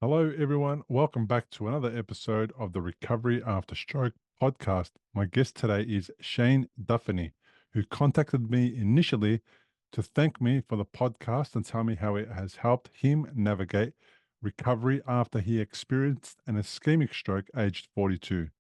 Hello, everyone. Welcome back to another episode of the Recovery After Stroke podcast. My guest today is Shane Duffiny, who contacted me initially to thank me for the podcast and tell me how it has helped him navigate recovery after he experienced an ischemic stroke aged 42.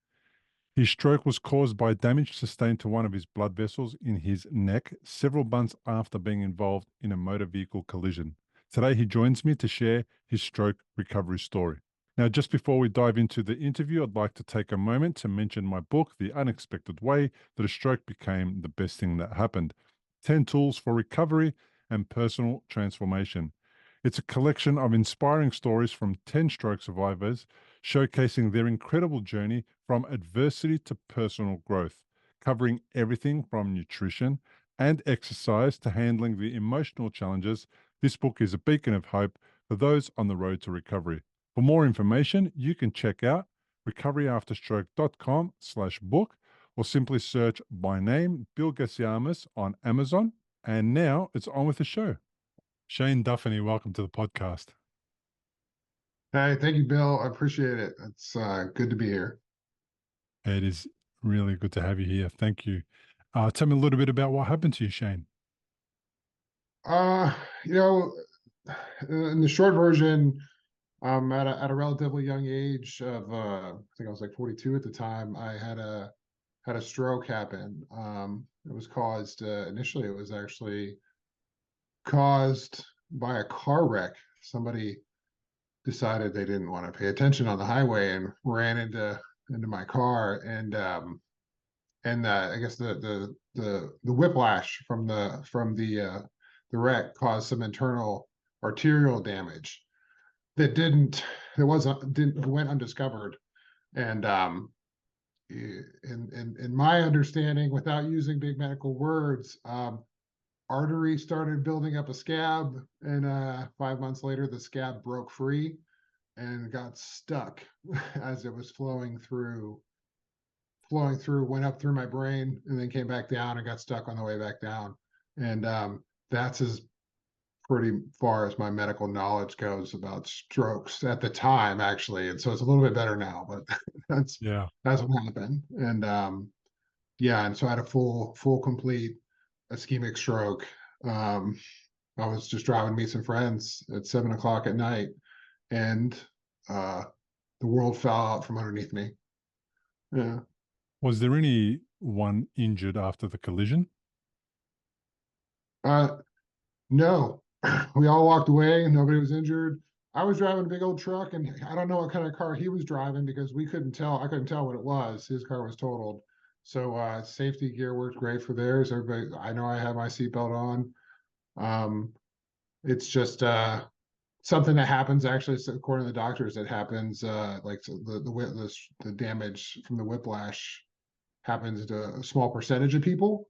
His stroke was caused by damage sustained to one of his blood vessels in his neck several months after being involved in a motor vehicle collision. Today, he joins me to share his stroke recovery story. Now, just before we dive into the interview, I'd like to take a moment to mention my book, The Unexpected Way That a Stroke Became the Best Thing That Happened: 10 Tools for Recovery and Personal Transformation. It's a collection of inspiring stories from 10 stroke survivors showcasing their incredible journey from adversity to personal growth, covering everything from nutrition and exercise to handling the emotional challenges. This book is a beacon of hope for those on the road to recovery. For more information, you can check out recoveryafterstroke.com/book or simply search by name, Bill Gassiamas, on Amazon. And now it's on with the show. Shane Duffiny, welcome to the podcast. Hey, thank you, Bill. I appreciate it. It's good to be here. It is really good to have you here. Thank you. Tell me a little bit about what happened to you, Shane. Uh, you know, in the short version, at a relatively young age of I think I was like 42 at the time, I had a stroke happen. It was caused initially. It was actually caused by a car wreck. Somebody decided they didn't want to pay attention on the highway and ran into my car, and I guess the whiplash from the wreck caused some internal arterial damage that went undiscovered. And in my understanding, without using big medical words, artery started building up a scab, and 5 months later, the scab broke free and got stuck as it was flowing through, went up through my brain, and then came back down and got stuck on the way back down. And that's as pretty far as my medical knowledge goes about strokes at the time, actually. And so it's a little bit better now, but that's Yeah. that's what happened. And yeah, and so I had a full complete ischemic stroke. I was just driving to meet some friends at 7 o'clock at night, and the world fell out from underneath me. Yeah. Was there anyone injured after the collision? Uh, no, we all walked away. Nobody was injured. I was driving a big old truck, and I don't know what kind of car he was driving because we couldn't tell. I couldn't tell what it was. His car was totaled. So safety gear worked great for theirs. Everybody, I know I had my seatbelt on. It's just something that happens. Actually, according to the doctors, it happens. Like the damage from the whiplash happens to a small percentage of people.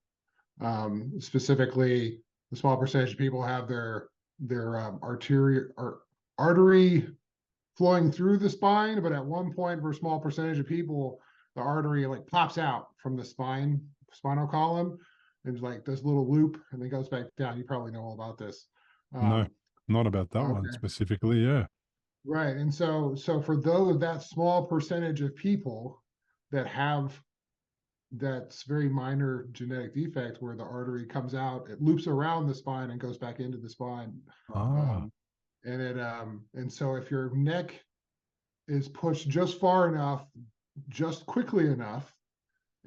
Specifically, the small percentage of people have their artery flowing through the spine, but at one point, for a small percentage of people, the artery like pops out from the spinal column, and like this little loop, and then goes back down. You probably know all about this. No, Um, not about that one okay, specifically. Yeah. right. And so for those that small percentage of people that have that's very minor genetic defect where the artery comes out, it loops around the spine and goes back into the spine. Ah, Um, and so if your neck is pushed just far enough, just quickly enough,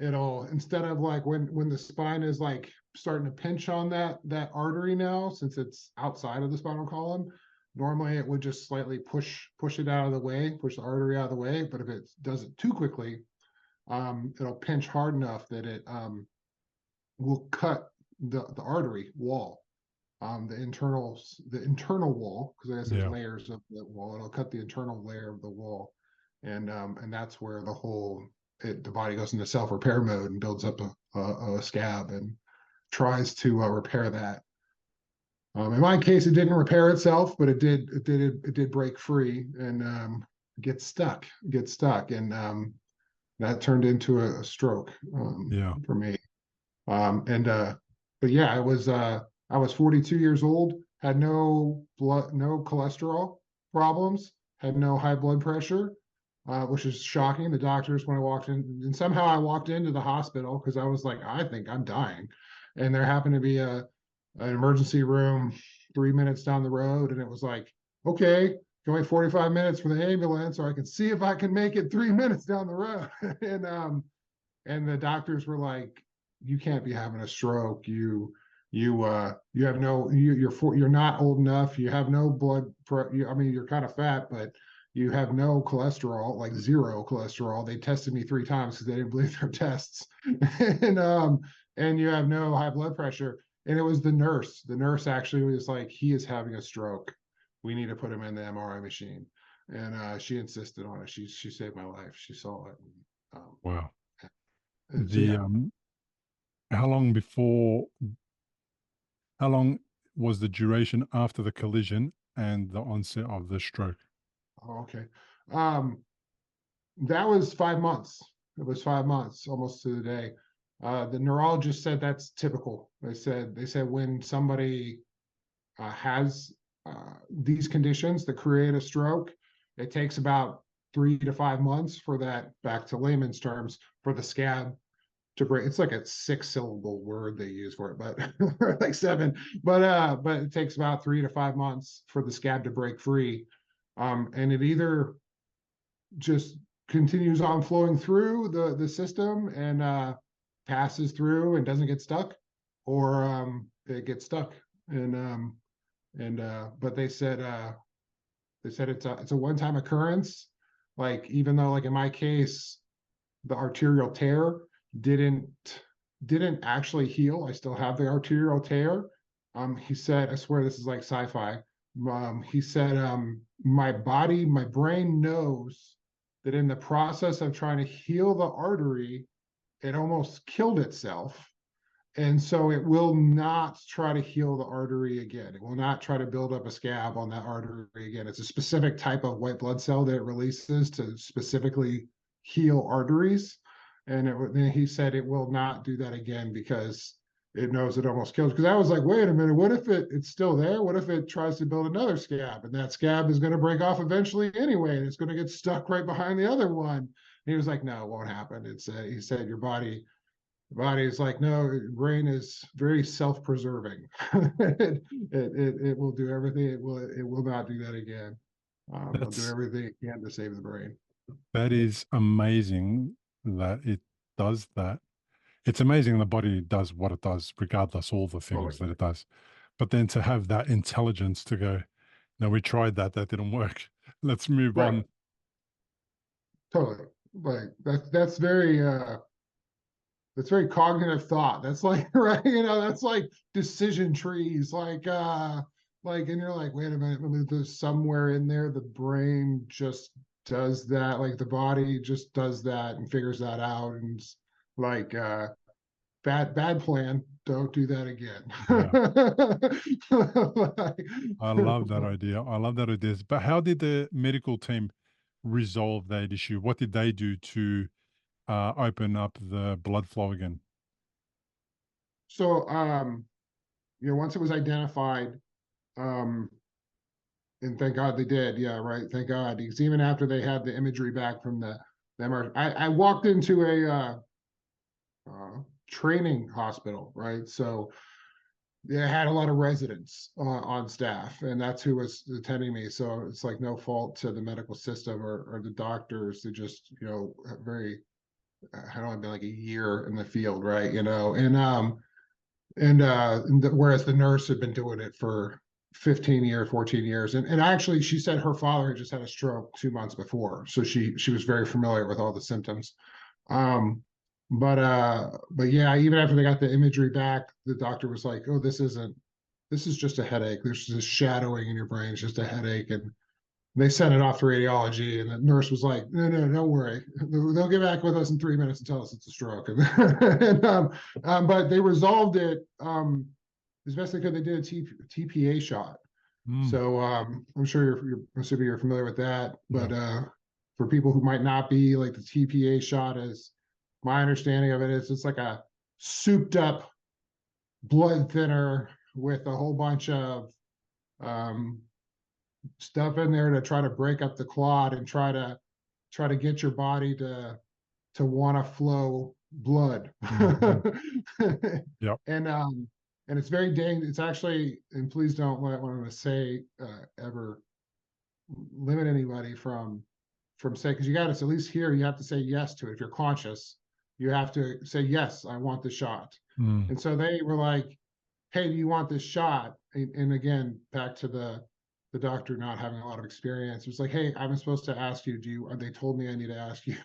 it'll, instead of like when the spine is like starting to pinch on that artery now, since it's outside of the spinal column, normally it would just slightly push it out of the way, push the artery out of the way. But if it does it too quickly, it'll pinch hard enough that it will cut the artery wall, the internal wall, because I guess there's yeah. layers of the wall. It'll cut the internal layer of the wall, and that's where the body goes into self repair mode and builds up a scab and tries to repair that. In my case, it didn't repair itself, but it did break free and get stuck, and that turned into a stroke Yeah. for me. But yeah, I was 42 years old, had no cholesterol problems, had no high blood pressure, which is shocking. The doctors, when I walked in, and somehow I walked into the hospital because I was like, I think I'm dying. And there happened to be an emergency room 3 minutes down the road. And it was like, okay, can wait 45 minutes for the ambulance, or I can see if I can make it 3 minutes down the road. And the doctors were like, you can't be having a stroke. You have no, you're not old enough. You have no I mean, you're kind of fat, but you have no cholesterol, like zero cholesterol. They tested me 3 times because they didn't believe their tests. And you have no high blood pressure. And it was the nurse. The nurse actually was like, he is having a stroke. We need to put him in the MRI machine. And she insisted on it. She saved my life. She saw it. Wow. So The yeah. how long before how long was the duration after the collision and the onset of the stroke? Oh, okay. Um, that was 5 months. It was 5 months, almost to the day. The neurologist said that's typical. They said when somebody has these conditions that create a stroke, it takes about 3 to 5 months for that, back to layman's terms, for the scab to break. It's like a 6-syllable word they use for it, but like seven. But it takes about 3 to 5 months for the scab to break free. And it either just continues on flowing through the system and passes through and doesn't get stuck, or it gets stuck. And but they said it's a one-time occurrence. Like, even though, like in my case, the arterial tear didn't didn't actually heal. I still have the arterial tear. He said, I swear this is like sci-fi. He said, my body, my brain knows that in the process of trying to heal the artery, it almost killed itself. And so it will not try to heal the artery again. It will not try to build up a scab on that artery again. It's a specific type of white blood cell that it releases to specifically heal arteries. And he said it will not do that again because it knows it almost kills. Because I was like, wait a minute, what if it's still there? What if it tries to build another scab, and that scab is going to break off eventually anyway, and it's going to get stuck right behind the other one? And he was like, no, it won't happen. He said your body the body is like, no, brain is very self-preserving. It will do everything. It will not do that again. It'll do That's everything it can to save the brain. that is amazing that it does that. It's amazing the body does what it does, regardless all the things Totally. that it does. But then to have that intelligence to go, no, we tried that, that didn't work. Let's move Right. on. Totally. Like that's very cognitive thought. That's like right, that's like decision trees. And you're like, wait a minute, there's somewhere in there the brain just does that, like the body just does that and figures that out. And like bad plan, don't do that again. Yeah, I love that idea. I love that idea. But how did the medical team resolve that issue? What did they do to open up the blood flow again? So once it was identified, um and thank God they did. Yeah, right. Thank God. Because even after they had the imagery back from the MRI, I walked into a training hospital, right? So they had a lot of residents on staff, and that's who was attending me. So it's like no fault to the medical system or the doctors. They just, very, I don't know, been like a year in the field, right? Whereas the nurse had been doing it for 15 years, 14 years. And actually she said her father had just had a stroke 2 months before. So she was very familiar with all the symptoms. But yeah, even after they got the imagery back, the doctor was like, oh, this is just a headache. There's this shadowing in your brain. It's just a headache. And they sent it off to radiology, and the nurse was like, "No, no, don't worry. They'll get back with us in 3 minutes and tell us it's a stroke." But they resolved it as best they could. They did a TPA shot. Mm, So I'm sure you're assuming you're familiar with that. yeah. But for people who might not be, like, the TPA shot is, my understanding of it is, it's like a souped up blood thinner with a whole bunch of um, stuff in there to try to break up the clot and try to get your body to want to flow blood. Mhm. Yep. And it's very dangerous. It's actually, and please don't let what I'm going to say ever limit anybody from saying, because you got to at least here you have to say yes to it. If you're conscious, you have to say yes, I want the shot. Mm. And so they were like, hey, do you want this shot? And again, back to the doctor not having a lot of experience. It was like, hey, I'm supposed to ask you, do you, they told me I need to ask you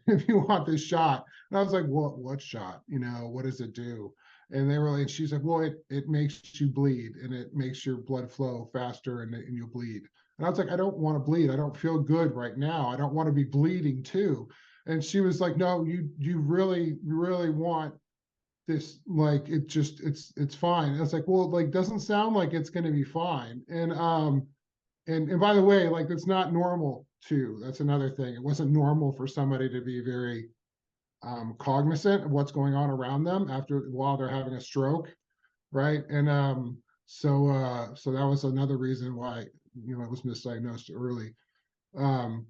if you want this shot. And I was like, what shot? What does it do? And they were like, she's like, well, it makes you bleed and it makes your blood flow faster and you'll bleed. And I was like, I don't want to bleed. I don't feel good right now. I don't want to be bleeding too. And she was like, no, you really want this, like, it's fine. And I was like, well, like, doesn't sound like it's going to be fine. And by the way, like, that's not normal too. That's another thing. It wasn't normal for somebody to be very cognizant of what's going on around them while they're having a stroke, right? And so that was another reason why it was misdiagnosed early. Um,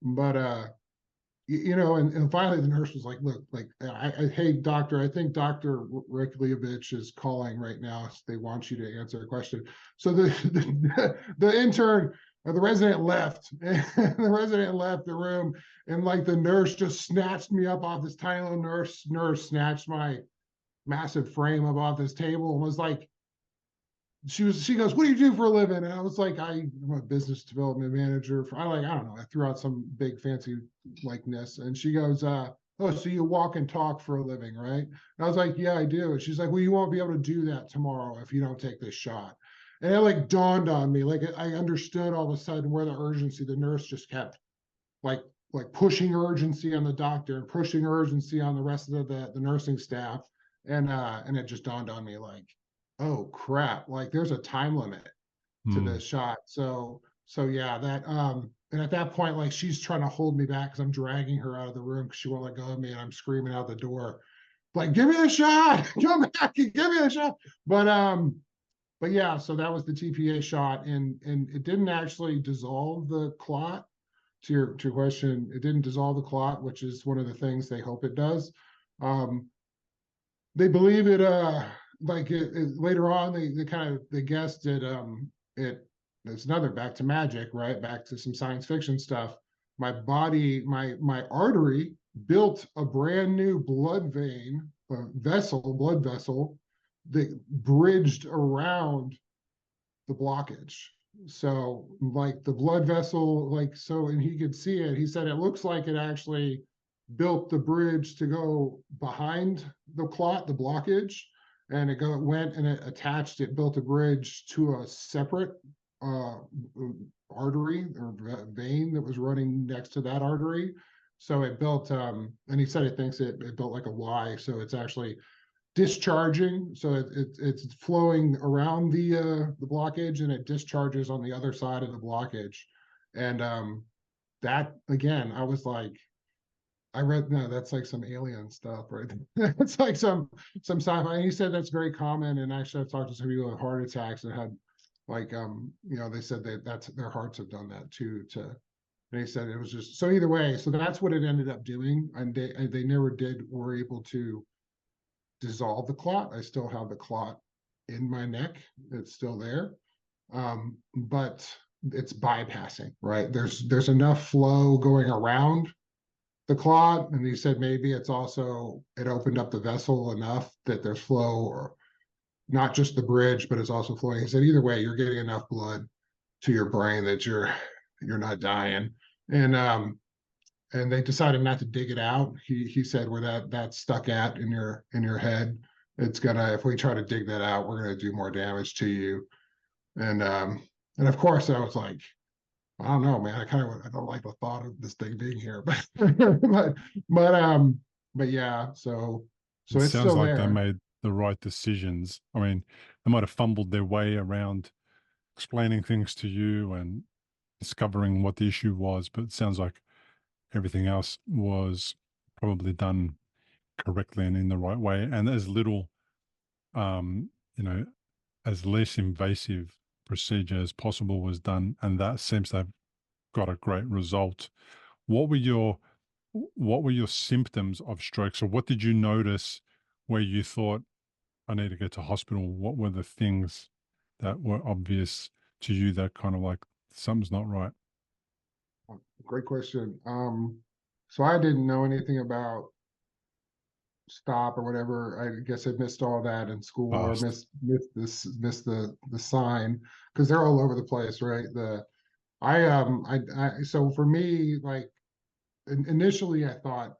but and finally the nurse was like, look, like, hey, doctor, I think Dr. Reklievich is calling right now. They want you to answer a question. So the intern or the resident left, and the resident left the room, and like the nurse just snatched me up off this tiny little nurse snatched my massive frame up off this table and was like, she goes, what do you do for a living? And I was like, I'm a business development manager for, I don't know, I threw out some big fancy likeness. And she goes, oh, so you walk and talk for a living, right? And I was like, yeah, I do. And she's like, well, you won't be able to do that tomorrow if you don't take this shot. And it like dawned on me, like I understood all of a sudden where the urgency, the nurse just kept like pushing urgency on the doctor and pushing urgency on the rest of the nursing staff. And it just dawned on me, like, oh crap, like there's a time limit to Mm. this shot. So yeah, that and at that point, like, she's trying to hold me back because I'm dragging her out of the room because she won't let go of me, and I'm screaming out the door, like, give me the shot, come back, give me the shot. But yeah, so that was the TPA shot, and it didn't actually dissolve the clot. To your question, it didn't dissolve the clot, which is one of the things they hope it does. Um, they believe it like later on they kind of they guessed it it's another back to magic, right, back to some science fiction stuff. My body, my artery built a brand new blood vein, blood vessel that bridged around the blockage. So like the blood vessel, like, so, and he could see it. He said it looks like it actually built the bridge to go behind the clot, the blockage, and it went and it attached, it built a bridge to a separate uh, artery or vein that was running next to that artery. So it built, and he said it thinks it built like a Y. So it's actually discharging, so it's flowing around the blockage and it discharges on the other side of the blockage. And that again, I was like, I read, no, that's like some alien stuff, right? It's like some sci-fi. And he said that's very common. And actually, I've talked to some people with heart attacks that had like they said that's their hearts have done that too. And he said it was just, so either way, so that's what it ended up doing, and they never were able to dissolve the clot. I still have the clot in my neck. It's still there. But it's bypassing, right? There's enough flow going around the clot. And he said maybe it opened up the vessel enough that there's flow, or not just the bridge, but it's also flowing. He said either way, you're getting enough blood to your brain that you're not dying. And they decided not to dig it out. He said where that's stuck at in your head, it's gonna, if we try to dig that out, we're gonna do more damage to you. And of course I was like, I don't know, man. I don't like the thought of this thing being here, but but yeah, so It it's sounds still like they there. made the right decisions. I mean, they might have fumbled their way around explaining things to you and discovering what the issue was, but it sounds like everything else was probably done correctly and in the right way, and as little, um, you know, as less invasive procedure as possible was done, and that seems to have got a great result. What were your symptoms of stroke? So what did you notice where you thought, I need to go to hospital? What were the things that were obvious to you that kind of like something's not right? Great question. So I didn't know anything about stop or whatever. I guess I missed all that in school, or Fast. missed the sign, because they're all over the place, right? So for me, like, initially I thought,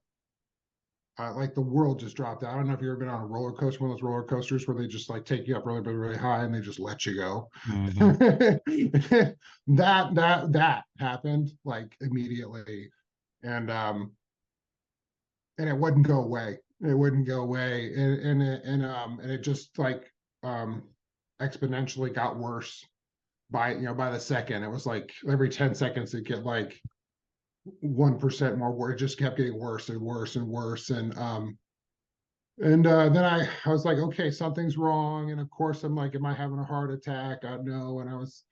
like the world just dropped out. I don't know if you've ever been on a roller coaster, one of those roller coasters where they just like take you up really, really, really high and they just let you go. Mm-hmm. That happened like immediately, and and it wouldn't go away. It wouldn't go away, and it just like um exponentially got worse by the second. It was like every 10 seconds it get like 1% more worse. It just kept getting worse and worse and worse. And then I was like, okay, something's wrong. And of course, I'm like, am I having a heart attack? I know. And I was,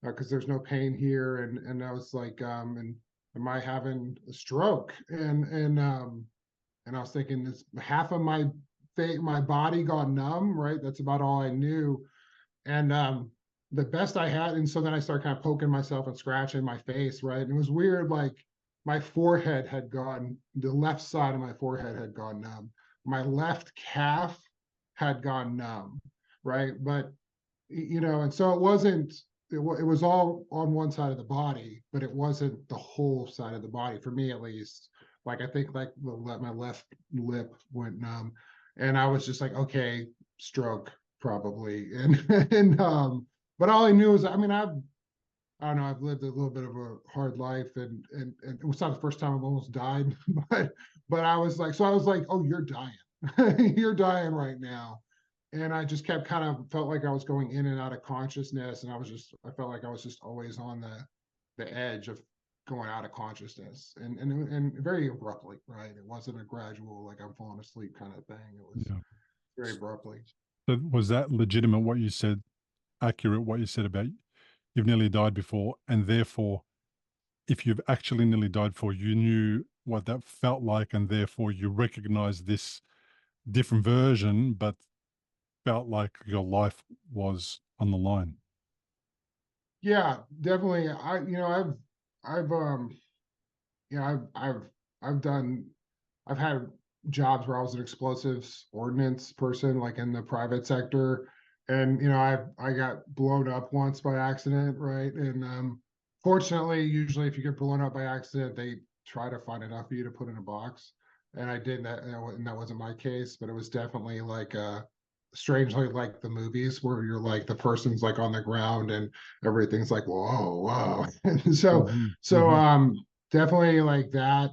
because there's no pain here. And I was like, and am I having a stroke? And I was thinking, is half of my body gone numb, right? That's about all I knew. And the best I had, and so then I started kind of poking myself and scratching my face, right? And it was weird, like my forehead had gone, the left side of my forehead had gone numb. My left calf had gone numb, right? But and so it was all on one side of the body, but it wasn't the whole side of the body for me, at least. Like I think like my left lip went numb, and I was just like, okay, stroke probably. And but all I knew is, I mean, I don't know, I've lived a little bit of a hard life, and it was not the first time I've almost died, but I was like, oh, you're dying. You're dying right now. And I just kept kind of felt like I was going in and out of consciousness, and I felt like I was just always on the edge of going out of consciousness, and very abruptly, right? It wasn't a gradual, like I'm falling asleep kind of thing. It was Yeah. very abruptly. So was that legitimate, what you said, accurate, what you said about you've nearly died before, and therefore, if you've actually nearly died before, you knew what that felt like, and therefore you recognized this different version, but felt like your life was on the line. Yeah, definitely. I've I've done, I've had jobs where I was an explosives ordnance person, like in the private sector. And, I got blown up once by accident, right? And fortunately, usually if you get blown up by accident, they try to find enough for you to put in a box. And I did that, and that wasn't my case, but it was definitely like strangely like the movies where you're like the person's like on the ground and everything's like, whoa, whoa. And so Mm-hmm. so Mm-hmm. um definitely like that.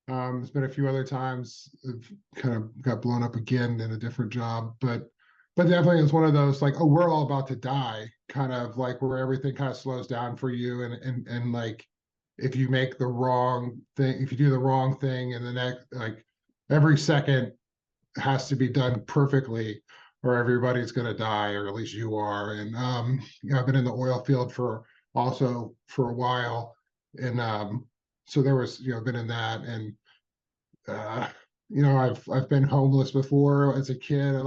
There's been a few other times I've kind of got blown up again in a different job, but definitely it's one of those like, oh, we're all about to die, kind of like where everything kind of slows down for you, and like if you make the wrong thing, if you do the wrong thing, and the next like every second has to be done perfectly, or everybody's going to die, or at least you are. And I've been in the oil field for a while, and so there was been in that, and uh, I've been homeless before as a kid. I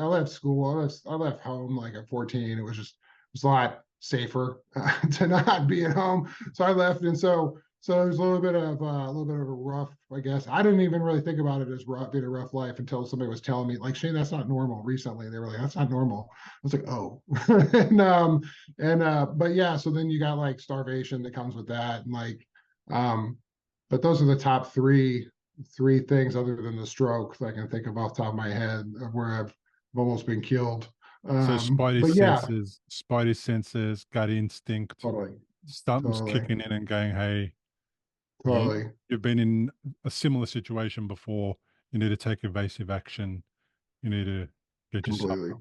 left school. I left home like at 14. It was a lot safer to not be at home. So I left, and so it was a little bit of a rough, I guess. I didn't even really think about it as rough, being a rough life until somebody was telling me, like, Shane, that's not normal. Recently, they were like, that's not normal. I was like, oh, but yeah. So then you got like starvation that comes with that, and like, um, but those are the top three things other than the stroke that I can think of off the top of my head of where I've almost been killed. So But yeah, spidey senses, gut instinct, totally, something's totally, kicking in and going, hey, totally. you've been in a similar situation before. You need to take evasive action. You need to get yourself Completely. up.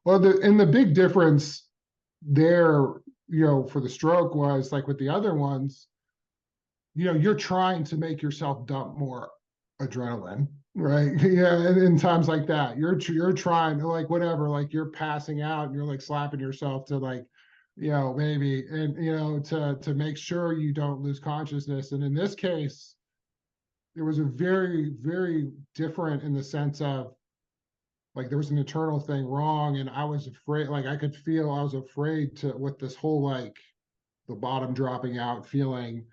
Well, the big difference there, for the stroke was like with the other ones, you're trying to make yourself dump more adrenaline, right? Yeah, and in times like that, you're trying to like whatever, like you're passing out and you're like slapping yourself to like maybe, and to make sure you don't lose consciousness. And in this case, it was a very, very different in the sense of like there was an internal thing wrong, and I was afraid, like I could feel I was afraid to with this whole like the bottom dropping out feeling.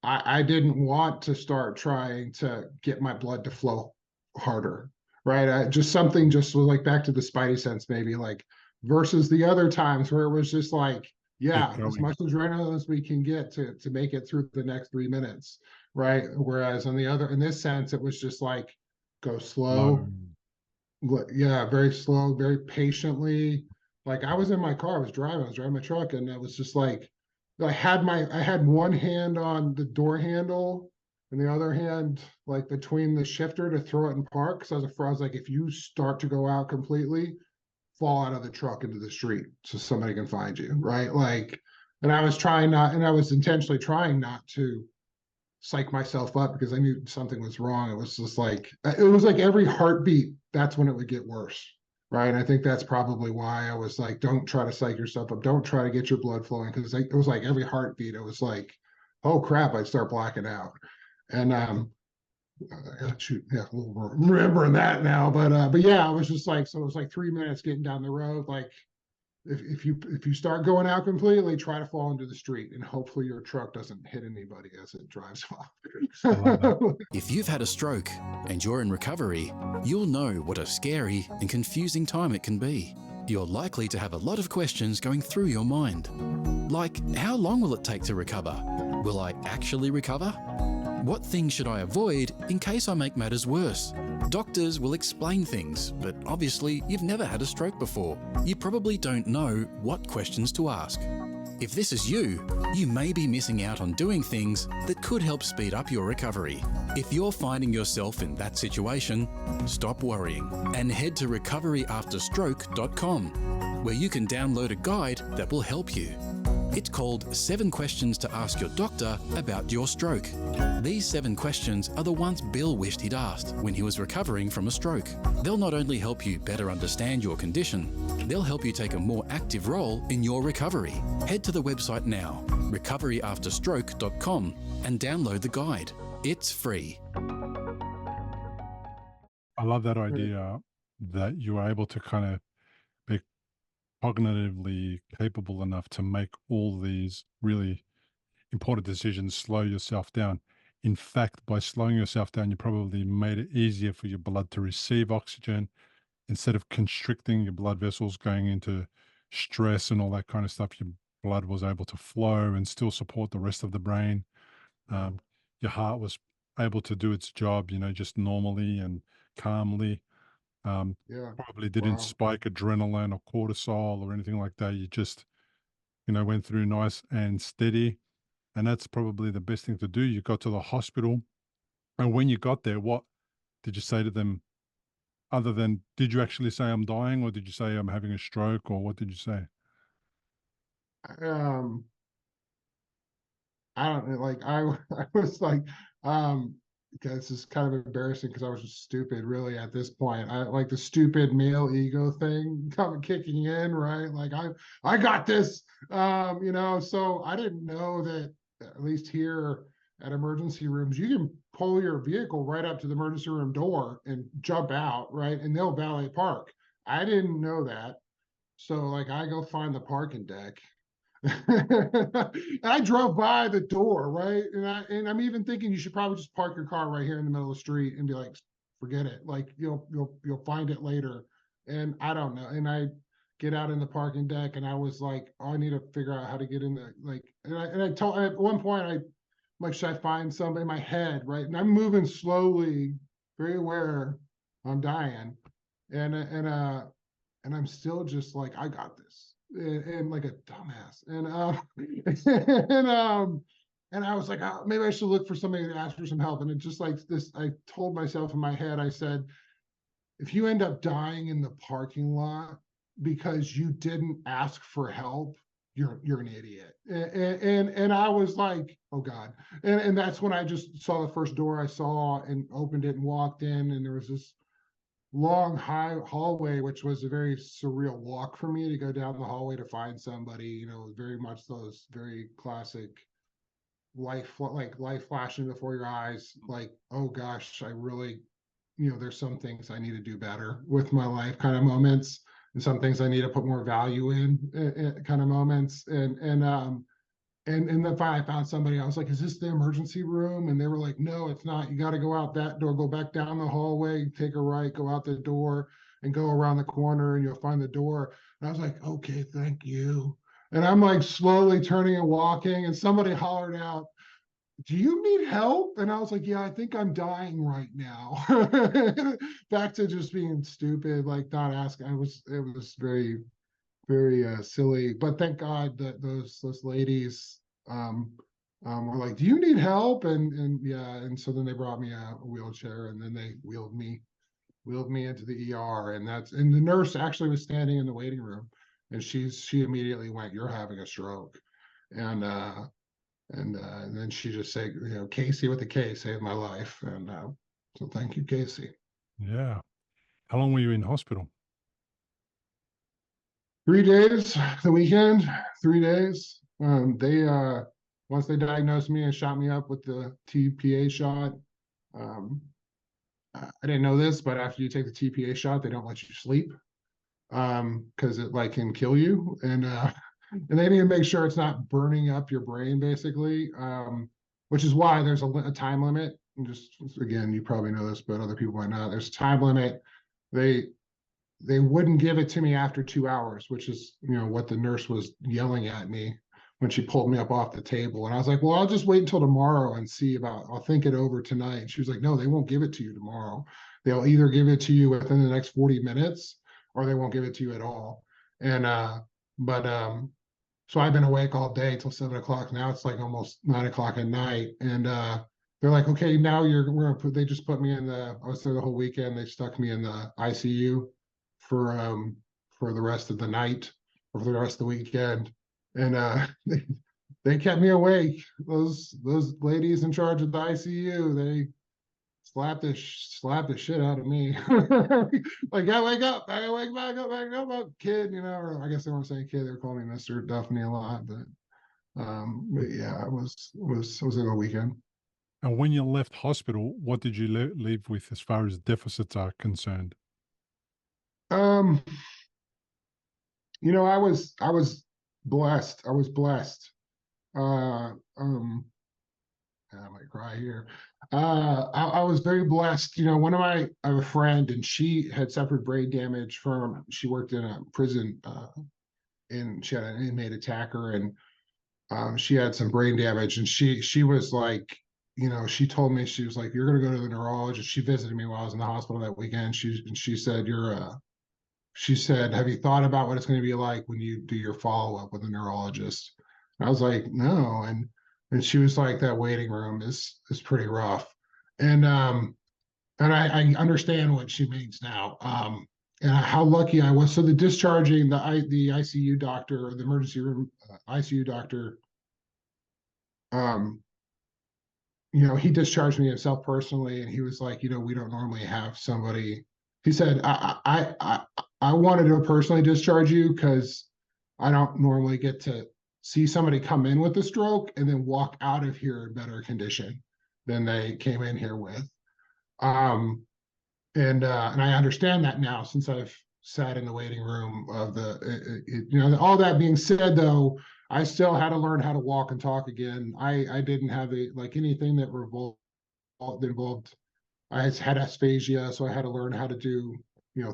I didn't want to start trying to get my blood to flow harder, right? Just something just was like back to the spidey sense, maybe like versus the other times where it was just like, Keep yeah, as going. much adrenaline as we can get to make it through the next 3 minutes, right? Whereas on the other, in this sense, it was just like go Slow. slow, yeah, very slow, very patiently. Like I was in my car, I was driving my truck, and it was just like I had one hand on the door handle and the other hand like between the shifter to throw it in park. So I was like, if you start to go out completely, fall out of the truck into the street so somebody can find you, right? Like, and I was trying not, and I was intentionally trying not to psych myself up because I knew something was wrong. It was just like every heartbeat, that's when it would get worse. Right. And I think that's probably why I was like, don't try to psych yourself up. Don't try to get your blood flowing. Cause it was like every heartbeat, it was like, oh crap, I'd start blacking out. And shoot, yeah, remembering that now. But yeah, I was just like, so it was like 3 minutes getting down the road. Like if you start going out completely, try to fall into the street, and hopefully your truck doesn't hit anybody as it drives I love that. off. If you've had a stroke and you're in recovery, you'll know what a scary and confusing time it can be. You're likely to have a lot of questions going through your mind. Like, how long will it take to recover? Will I actually recover? What things should I avoid in case I make matters worse? Doctors will explain things, but obviously you've never had a stroke before. You probably don't know what questions to ask. If this is you, you may be missing out on doing things that could help speed up your recovery. If you're finding yourself in that situation, stop worrying and head to recoveryafterstroke.com, where you can download a guide that will help you. It's called 7 Questions to Ask Your Doctor About Your Stroke. These 7 questions are the ones Bill wished he'd asked when he was recovering from a stroke. They'll not only help you better understand your condition, they'll help you take a more active role in your recovery. Head to the website now, recoveryafterstroke.com, and download the guide. It's free. I love that idea that you are able to kind of be cognitively capable enough to make all these really important decisions, slow yourself down. In fact, by slowing yourself down, you probably made it easier for your blood to receive oxygen instead of constricting your blood vessels, going into stress and all that kind of stuff. Your blood was able to flow and still support the rest of the brain. Um, your heart was able to do its job, just normally and calmly. Yeah. Probably didn't Wow. spike adrenaline or cortisol or anything like that. You just, went through nice and steady. And that's probably the best thing to do. You got to the hospital. And when you got there, what did you say to them other than, did you actually say I'm dying, or did you say I'm having a stroke, or what did you say? Um, I don't know, like I was like, because it's kind of embarrassing because I was just stupid really at this point. I like the stupid male ego thing coming kicking in, right? Like I got this. So I didn't know that at least here at emergency rooms, you can pull your vehicle right up to the emergency room door and jump out, right? And they'll valet park. I didn't know that. So like I go find the parking deck. And I drove by the door, right? And I'm even thinking you should probably just park your car right here in the middle of the street and be like, forget it. Like you'll find it later. And I don't know. And I get out in the parking deck and I was like, oh, I need to figure out how to get in the like and I told at one point I'm like, should I find somebody in my head, right? And I'm moving slowly, very aware I'm dying. And and I'm still just like, I got this, and like a dumbass. And I was like, oh, maybe I should look for somebody to ask for some help. And it just like this, I told myself in my head, I said, if you end up dying in the parking lot because you didn't ask for help, you're an idiot. And I was like, oh God. And that's when I just saw the first door I saw and opened it and walked in, and there was this long high hallway, which was a very surreal walk for me to go down the hallway to find somebody, very much those very classic life flashing before your eyes, like, oh gosh, I really, there's some things I need to do better with my life kind of moments, and some things I need to put more value in, kind of moments. And then finally I found somebody. I was like, is this the emergency room? And they were like, no, it's not. You got to go out that door, go back down the hallway, take a right, go out the door, and go around the corner, and you'll find the door. And I was like, okay, thank you. And I'm like slowly turning and walking, and somebody hollered out, do you need help? And I was like, yeah, I think I'm dying right now. Back to just being stupid, like not asking. It was very, very silly. But thank God that those ladies were like, "Do you need help?" And yeah, and so then they brought me a wheelchair, and then they wheeled me into the ER, and the nurse actually was standing in the waiting room, and she immediately went, "You're having a stroke," and and then she just said, Casey with the K saved my life, and so thank you, Casey. Yeah. How long were you in hospital? 3 days, the weekend, 3 days. They once they diagnosed me and shot me up with the TPA shot. Um, I didn't know this, but after you take the TPA shot, they don't let you sleep because it like can kill you, and they need to make sure it's not burning up your brain, basically. Which is why there's a time limit. And just again, you probably know this, but other people might not. There's a time limit. They they wouldn't give it to me after 2 hours, which is, what the nurse was yelling at me when she pulled me up off the table. And I was like, well, I'll just wait until tomorrow and I'll think it over tonight. And she was like, no, they won't give it to you tomorrow. They'll either give it to you within the next 40 minutes or they won't give it to you at all. And, but, so I've been awake all day till 7 o'clock. Now it's like almost 9 o'clock at night. And, they're like, okay, now they just put me I was there the whole weekend. They stuck me in the ICU for the rest of the night or for the rest of the weekend, and they kept me awake. Those ladies in charge of the ICU, they slapped the shit out of me. Like, I wake up, I wake back up, kid. Or I guess they weren't saying kid; they were calling me Mr. Duffney a lot. But yeah, it was a good weekend. And when you left hospital, what did you leave with as far as deficits are concerned? Um, I was blessed. I was blessed. Uh, um, I might cry here. I was very blessed. I have a friend, and she had suffered brain damage she worked in a prison, and she had an inmate attack her, and she had some brain damage, and she was like, she told me, she was like, you're gonna go to the neurologist. She visited me while I was in the hospital that weekend. She said, she said, have you thought about what it's going to be like when you do your follow-up with a neurologist? And I was like, no. And she was like, that waiting room is pretty rough. And I understand what she means now. And how lucky I was. So the discharging, the ICU doctor, or the emergency room ICU doctor, um, he discharged me himself personally, and he was like, we don't normally have somebody. He said, I wanted to personally discharge you because I don't normally get to see somebody come in with a stroke and then walk out of here in better condition than they came in here with. Um, and I understand that now, since I've sat in the waiting room of all that being said, though, I still had to learn how to walk and talk again. I didn't have anything that involved. I had aphasia, so I had to learn how to do,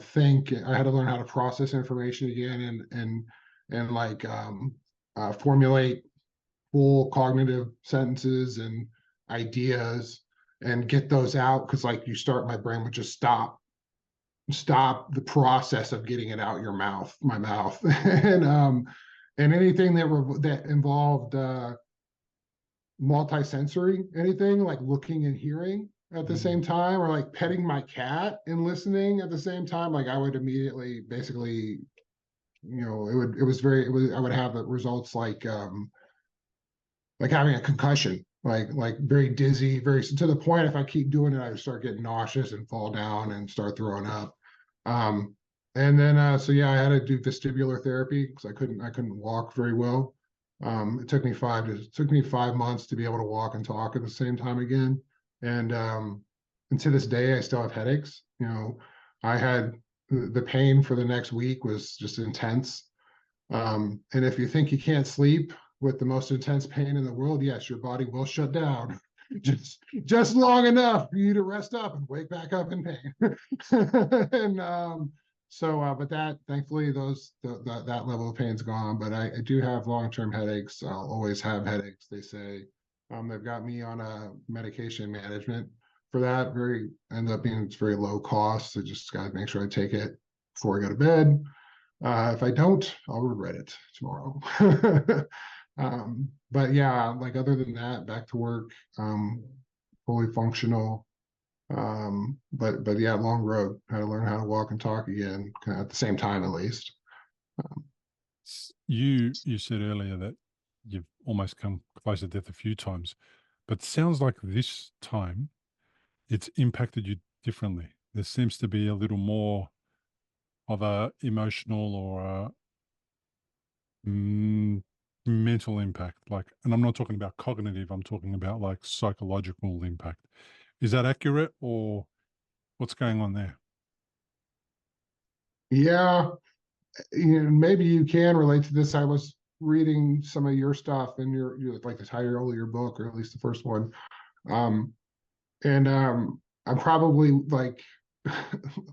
think. I had to learn how to process information again, and like formulate full cognitive sentences and ideas and get those out, because like my brain would just stop the process of getting it out my mouth, and anything that involved multisensory, anything like looking and hearing at the same time, or like petting my cat and listening at the same time, like I would immediately, basically, I would have the results like having a concussion, like very dizzy, very, to the point if I keep doing it, I would start getting nauseous and fall down and start throwing up. And then so yeah, I had to do vestibular therapy because I couldn't walk very well. It took me 5 months to be able to walk and talk at the same time again. And to this day, I still have headaches. I had the pain for the next week was just intense. And if you think you can't sleep with the most intense pain in the world, yes, your body will shut down just long enough for you to rest up and wake back up in pain. But that thankfully that level of pain's gone. But I do have long-term headaches. I'll always have headaches. They say they've got me on a medication management for that. End up being it's very low cost. So just got to make sure I take it before I go to bed. If I don't, I'll regret it tomorrow. But yeah, like other than that, back to work, fully functional. But yeah, long road. Had to learn how to walk and talk again, kind of at the same time at least. You said earlier that you've almost come close to death a few times, but it sounds like this time it's impacted you differently. There seems to be a little more of a emotional or a mental impact, and I'm not talking about cognitive, I'm talking about like psychological impact. Is that accurate, or what's going on there? Yeah, maybe you can relate to this. I was reading some of your stuff and your like the title of your book, or at least the first one. And I'm probably like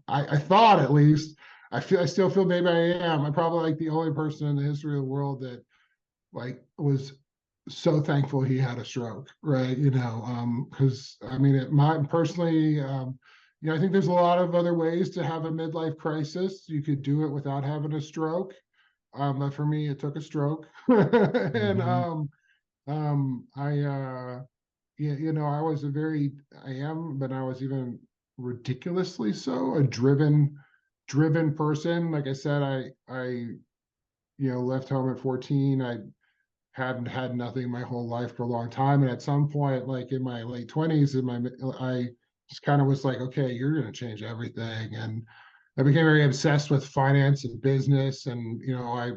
I thought at least I still feel maybe I am. I'm probably like the only person in the history of the world that like was so thankful he had a stroke, right? Because I mean, personally, I think there's a lot of other ways to have a midlife crisis. You could do it without having a stroke, but for me, it took a stroke, and I was but I was even ridiculously so a driven person. Like I said, I left home at 14. I hadn't had nothing my whole life for a long time. And at some point, like in my late 20s, I just kind of was like, okay, you're going to change everything. And I became very obsessed with finance and business. And, I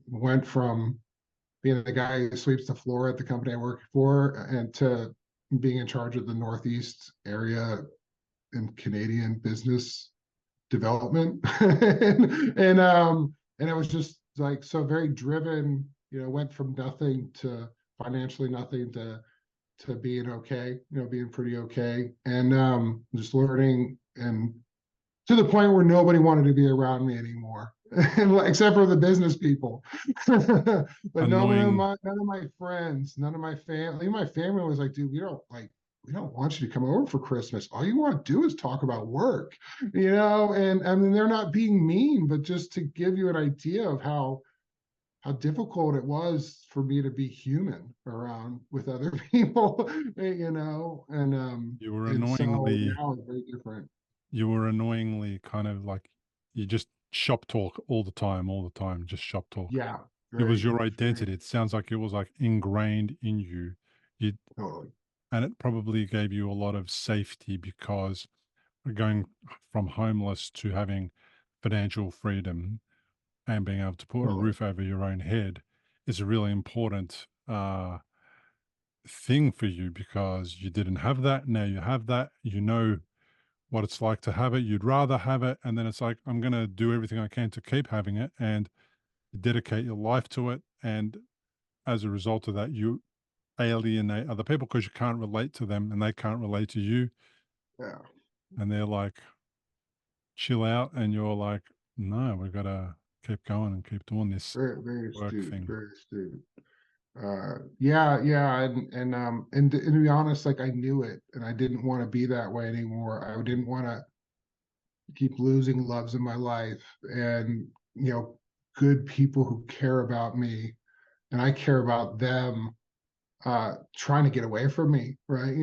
went from being the guy who sweeps the floor at the company I work for and to being in charge of the Northeast area in Canadian business development. And it was just like, so very driven, went from nothing to financially nothing to being okay, being pretty okay. And just learning, and to the point where nobody wanted to be around me anymore, except for the business people. But none of my friends, none of my family, my family was like, dude, we don't want you to come over for Christmas. All you want to do is talk about work, and I mean, they're not being mean, but just to give you an idea of how difficult it was for me to be human around with other people, and you were and so annoyingly now it's very different. You were annoyingly kind of like, you just shop talk all the time, just shop talk. Yeah, It was your identity. It sounds like it was like ingrained in you. Totally. And it probably gave you a lot of safety, because going from homeless to having financial freedom and being able to put a roof over your own head is a really important thing for you, because you didn't have that. Now you have that. You know what it's like to have it. You'd rather have it. And then it's like, I'm going to do everything I can to keep having it and dedicate your life to it. And as a result of that, you alienate other people because you can't relate to them and they can't relate to you. Yeah. And they're like, chill out. And you're like, no, we've got to keep going and keep doing this Very work astute, thing. very astute. Yeah, and to be honest, like I knew it, and I didn't want to be that way anymore. I didn't want to keep losing loves in my life, and good people who care about me, and I care about them, trying to get away from me, right?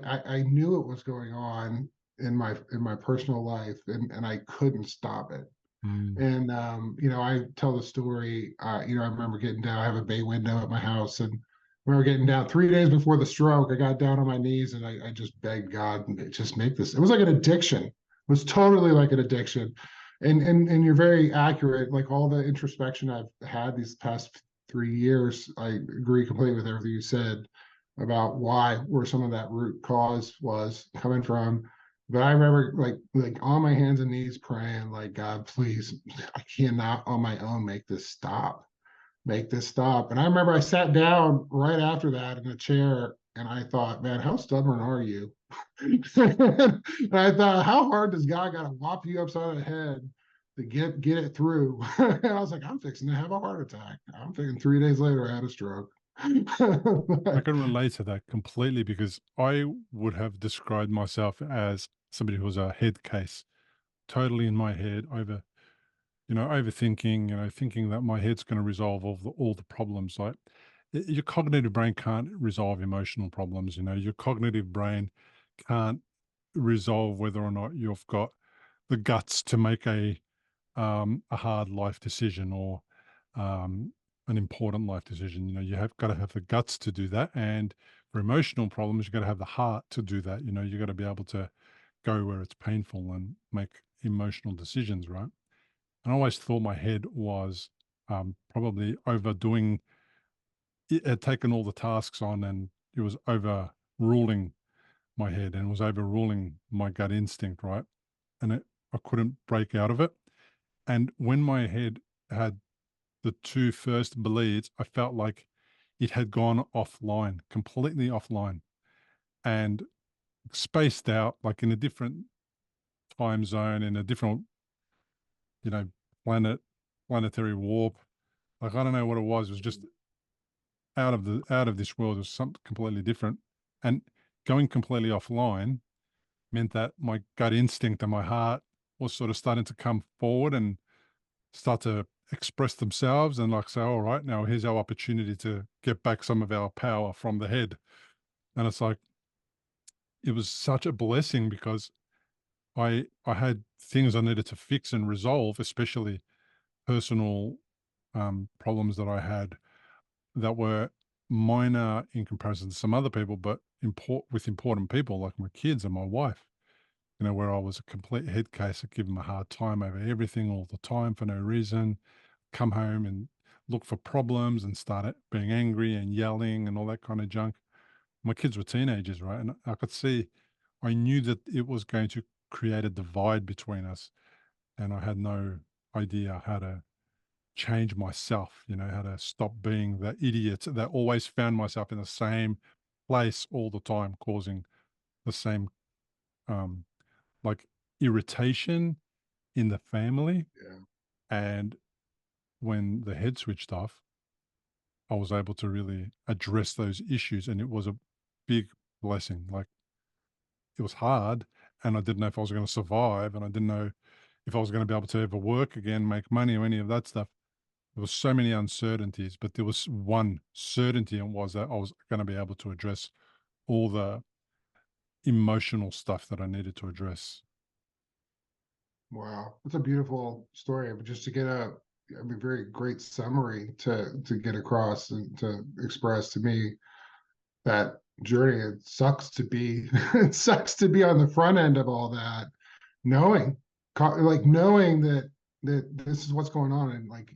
I knew it was going on in my personal life, and I couldn't stop it. And I tell the story. I remember getting down. I have a bay window at my house, and I remember getting down 3 days before the stroke. I got down on my knees and I just begged God, just make this. It was like an addiction. was totally like an addiction. And you're very accurate. Like all the introspection I've had these past 3 years, I agree completely with everything you said about where some of that root cause was coming from. But I remember like on my hands and knees praying, like, God, please, I cannot on my own make this stop. Make this stop. And I remember I sat down right after that in a chair and I thought, man, how stubborn are you? And I thought, how hard does God got to whop you upside the head to get it through? And I was like, I'm fixing to have a heart attack. I'm thinking 3 days later I had a stroke. I can relate to that completely because I would have described myself as somebody who was a head case, totally in my head, overthinking, thinking that my head's going to resolve all the problems. Like your cognitive brain can't resolve emotional problems. Your cognitive brain can't resolve whether or not you've got the guts to make a hard life decision or um, an important life decision. You have got to have the guts to do that. And for emotional problems, you've got to have the heart to do that. You've got to be able to go where it's painful and make emotional decisions, right? And I always thought my head was probably overdoing it, had taken all the tasks on and it was overruling my head and was overruling my gut instinct, right? And I couldn't break out of it. And when my head had the two first bleeds, I felt like it had gone offline, completely offline and spaced out, like in a different time zone, in a different, you know, planetary warp. Like I don't know what it was. It was just out of this world. It was something completely different. And going completely offline meant that my gut instinct and my heart was sort of starting to come forward and start to express themselves and like say, all right, now here's our opportunity to get back some of our power from the head. And it's like, it was such a blessing because I had things I needed to fix and resolve, especially personal problems that I had that were minor in comparison to some other people, but with important people like my kids and my wife. Where I was a complete head case, I give them a hard time over everything all the time for no reason. Come home and look for problems and start being angry and yelling and all that kind of junk. My kids were teenagers, right? And I could see, I knew that it was going to create a divide between us. And I had no idea how to change myself, how to stop being that idiot that always found myself in the same place all the time, causing the same um, like irritation in the family. Yeah. And when the head switched off, I was able to really address those issues. And it was a big blessing. Like it was hard and I didn't know if I was going to survive and I didn't know if I was going to be able to ever work again, make money or any of that stuff. There was so many uncertainties, but there was one certainty and was that I was going to be able to address all the emotional stuff that I needed to address. Wow, that's a beautiful story. But just to get very great summary to get across and to express to me that journey. It sucks to be it sucks to be on the front end of all that, knowing knowing that this is what's going on and like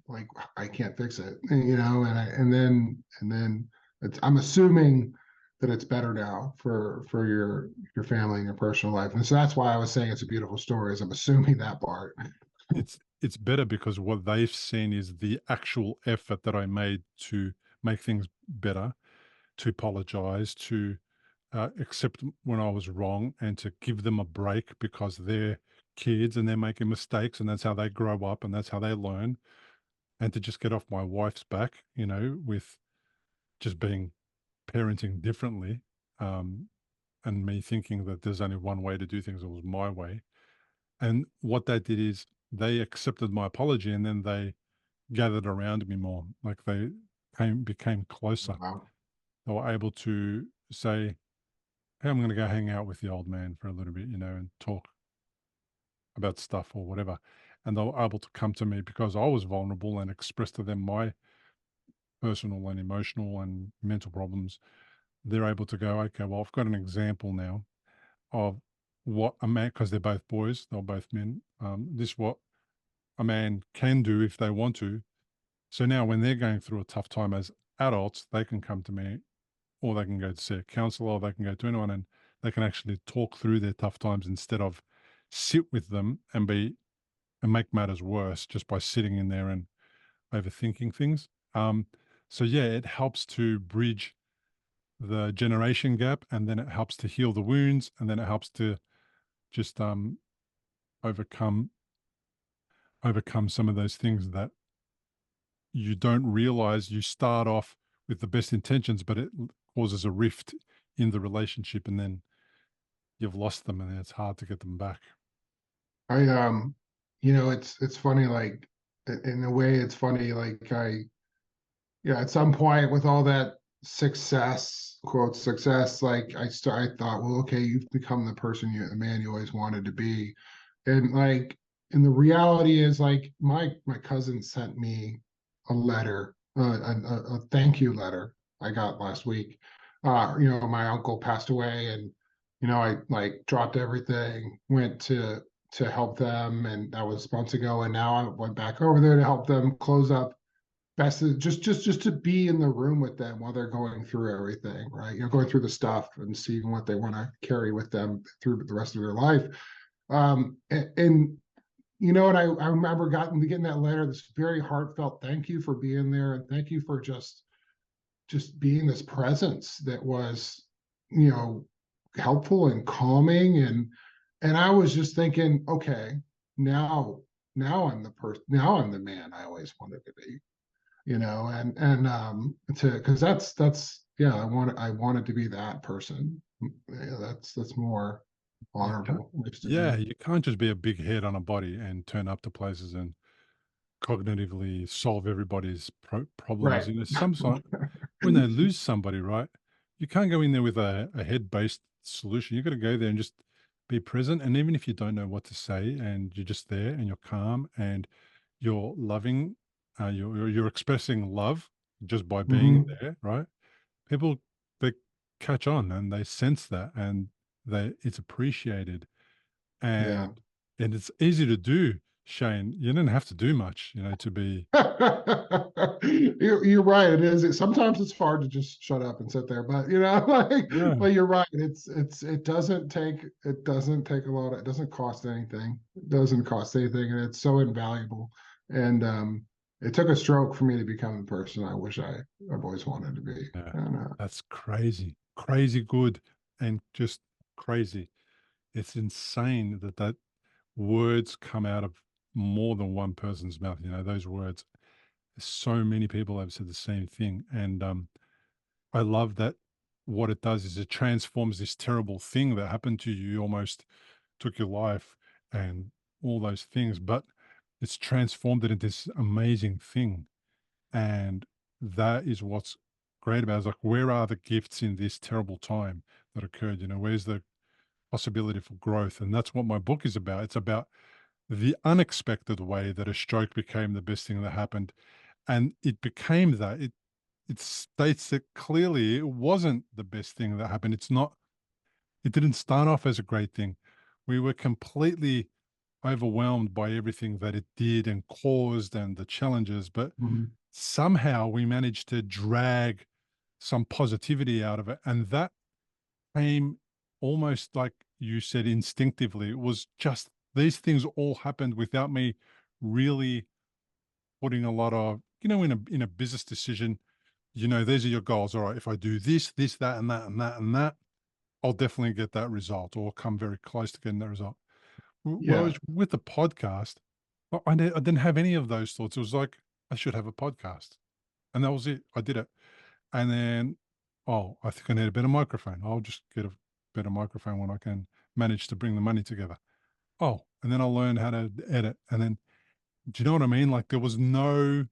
I can't fix it, and then I'm assuming that it's better now for your family and your personal life. And so that's why I was saying it's a beautiful story, is I'm assuming that part. It's better because what they've seen is the actual effort that I made to make things better, to apologize, to accept when I was wrong, and to give them a break because they're kids and they're making mistakes, and that's how they grow up and that's how they learn. And to just get off my wife's back, with just being parenting differently, um, and me thinking that there's only one way to do things, it was my way. And what that did is they accepted my apology and then they gathered around me more. Like they became closer. Wow. They were able to say, hey, I'm going to go hang out with the old man for a little bit, and talk about stuff or whatever. And they were able to come to me because I was vulnerable and express to them my personal and emotional and mental problems. They're able to go, okay, well, I've got an example now of what a man, because they're both boys, they're both men. This is what a man can do if they want to. So now when they're going through a tough time as adults, they can come to me, or they can go to see a counselor, or they can go to anyone, and they can actually talk through their tough times instead of sit with them and make matters worse just by sitting in there and overthinking things. So yeah, it helps to bridge the generation gap, and then it helps to heal the wounds, and then it helps to just overcome some of those things that you don't realize. You start off with the best intentions, but it causes a rift in the relationship, and then you've lost them, and then it's hard to get them back. I it's funny, like in a way it's funny, like at some point with all that success, quote success, like I thought, well, okay, you've become the man you always wanted to be. And the reality is, like, my cousin sent me a letter, a thank you letter I got last week. My uncle passed away, and I like dropped everything, went to help them, and that was months ago. And now I went back over there to help them close up. Best is just to be in the room with them while they're going through everything, right? Going through the stuff and seeing what they want to carry with them through the rest of their life. And I remember getting that letter, this very heartfelt thank you for being there, and thank you for just being this presence that was, helpful and calming. And I was just thinking, okay, now I'm the man I always wanted to be, and to because that's yeah, I wanted to be that person. Yeah, that's more honorable ways to Yeah, be. you can't just be a big head on a body and turn up to places and cognitively solve everybody's problems. Right. Sometimes when they lose somebody, right, you can't go in there with a head-based solution. You got to go there and just be present. And even if you don't know what to say, and you're just there and you're calm and you're loving, you're expressing love just by being Mhm. there, right? People, they catch on and they sense that, and it's appreciated. Yeah. And it's easy to do, Shane. You don't have to do much, to be. You're right. It is. Sometimes it's hard to just shut up and sit there, but Yeah, but you're right. It doesn't take a lot. It doesn't cost anything. It doesn't cost anything, and it's so invaluable. And it took a stroke for me to become the person I wish I've always wanted to be. yeah. And That's crazy, crazy good, and just crazy. It's insane that words come out of more than one person's mouth. Those words. So many people have said the same thing, and I love that. What it does is it transforms this terrible thing that happened to you. You almost took your life and all those things, but it's transformed it into this amazing thing. And that is what's great about it. It's like, where are the gifts in this terrible time that occurred? Where's the possibility for growth? And that's what my book is about. It's about the unexpected way that a stroke became the best thing that happened. And it became that. It states that clearly it wasn't the best thing that happened. It didn't start off as a great thing. We were completely overwhelmed by everything that it did and caused and the challenges, but Mhm. somehow we managed to drag some positivity out of it. And that came almost like you said, instinctively. It was just these things all happened without me really putting a lot of, in a business decision, these are your goals. All right, if I do this, this, that, and that, and that, and that, I'll definitely get that result, or come very close to getting that result. Yeah. Whereas with the podcast, I didn't have any of those thoughts. It was like, I should have a podcast. And that was it. I did it. And then, oh, I think I need a better microphone. I'll just get a better microphone when I can manage to bring the money together. Oh, and then I'll learn how to edit. And then, do you know what I mean? Like, there was no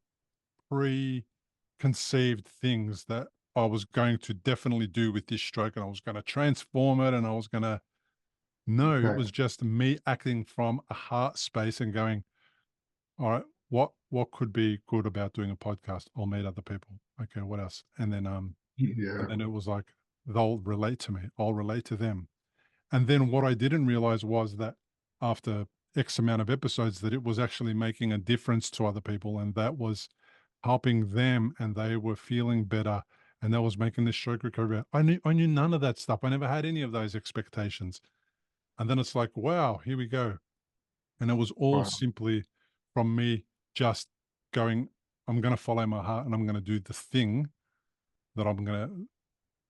preconceived things that I was going to definitely do with this stroke, and I was going to transform it, and I was going to, no, it Okay. was just me acting from a heart space and going, all right, what could be good about doing a podcast? I'll meet other people. Okay, what else? And then Yeah. it was like, they'll relate to me. I'll relate to them. And then what I didn't realize was that after X amount of episodes, that it was actually making a difference to other people, and that was helping them, and they were feeling better, and that was making this stroke recovery. I knew none of that stuff. I never had any of those expectations. And then it's like, wow, here we go. And it was all Wow. simply from me just going, I'm going to follow my heart and I'm going to do the thing that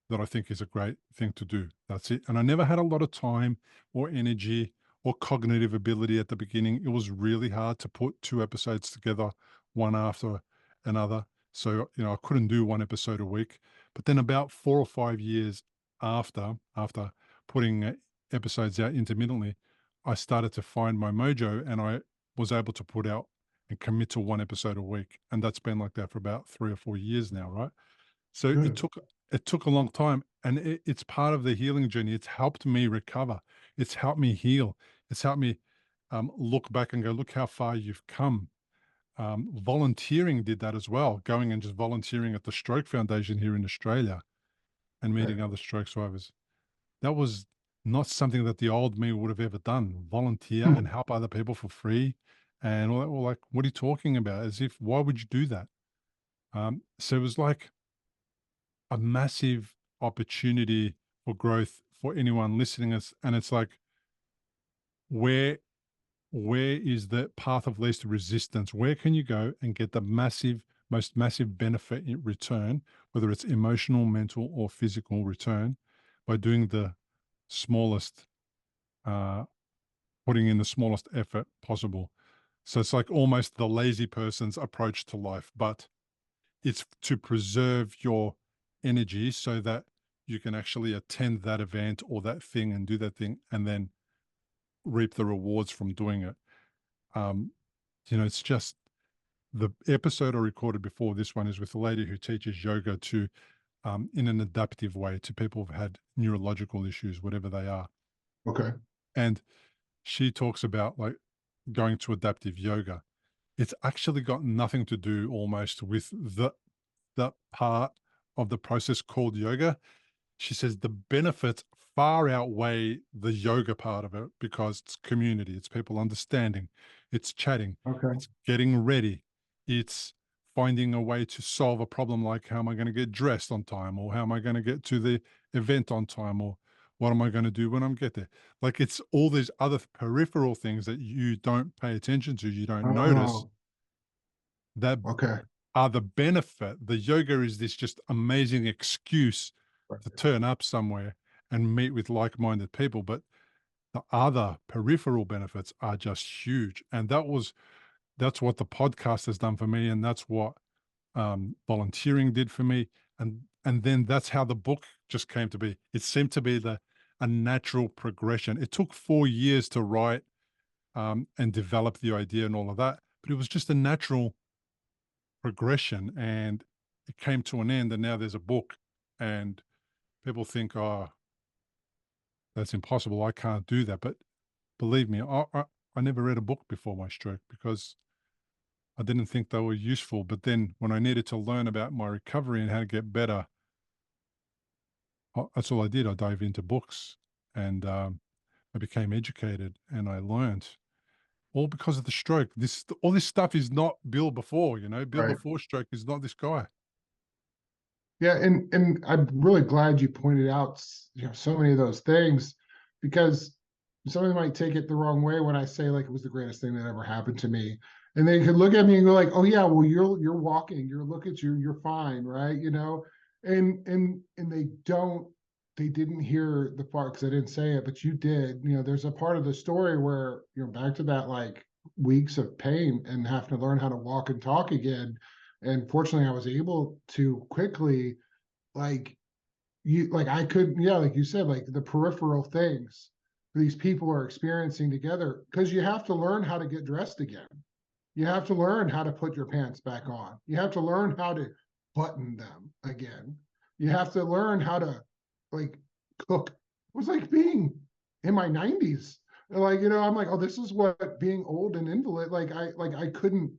that I think is a great thing to do. That's it. And I never had a lot of time or energy or cognitive ability at the beginning. It was really hard to put 2 episodes together, one after another. So, I couldn't do 1 episode a week. But then about 4 or 5 years after putting episodes out intermittently, I started to find my mojo, and I was able to put out and commit to 1 episode a week. And that's been like that for about 3 or 4 years now, right? So Good. it took a long time, and it's part of the healing journey. It's helped me recover. It's helped me heal. It's helped me look back and go, look how far you've come. Volunteering did that as well, going and just volunteering at the Stroke Foundation here in Australia and Okay. meeting other stroke survivors. That was not something that the old me would have ever done. Volunteer and help other people for free and all that. Well, like, what are you talking about? As if, why would you do that? So it was like a massive opportunity for growth for anyone listening us. And it's like, where is the path of least resistance? Where can you go and get the most massive benefit in return, whether it's emotional, mental, or physical return, by doing the smallest, uh, putting in the smallest effort possible? So it's like almost the lazy person's approach to life, but it's to preserve your energy so that you can actually attend that event or that thing and do that thing and then reap the rewards from doing it. Um, it's just the episode I recorded before this one is with a lady who teaches yoga to in an adaptive way to people who've had neurological issues, whatever they are. Okay. And she talks about like going to adaptive yoga. It's actually got nothing to do almost with the part of the process called yoga. She says the benefits far outweigh the yoga part of it because it's community, it's people understanding, it's chatting, Okay. it's getting ready, it's finding a way to solve a problem like how am I going to get dressed on time, or how am I going to get to the event on time, or what am I going to do when I get there? Like it's all these other peripheral things that you don't pay attention to, you don't notice, Oh, that okay. are the benefit. The yoga is this just amazing excuse Right. to turn up somewhere and meet with like-minded people, but the other peripheral benefits are just huge. And that's what the podcast has done for me, and that's what volunteering did for me, and then that's how the book just came to be. It seemed to be a natural progression. It took 4 years to write and develop the idea and all of that, but it was just a natural progression, and it came to an end, and now there's a book, and people think, oh, that's impossible, I can't do that. But believe me, I never read a book before my stroke because I didn't think they were useful. But then when I needed to learn about my recovery and how to get better, that's all I did. I dove into books, and I became educated, and I learned all because of the stroke. All this stuff is not Bill before, Bill Right. before stroke is not this guy. Yeah, and I'm really glad you pointed out, so many of those things, because somebody might take it the wrong way when I say like it was the greatest thing that ever happened to me, and they could look at me and go like, "Oh yeah, well you're walking, look at you, you're fine, right?" And they didn't hear the part because I didn't say it, but you did. There's a part of the story where back to that like weeks of pain and having to learn how to walk and talk again. And fortunately, I was able to quickly, like I could, yeah, like you said, like the peripheral things these people are experiencing together, because you have to learn how to get dressed again. You have to learn how to put your pants back on. You have to learn how to button them again. You have to learn how to like cook. It was like being in my 90s. Like, I'm like, oh, this is what being old and invalid, I couldn't,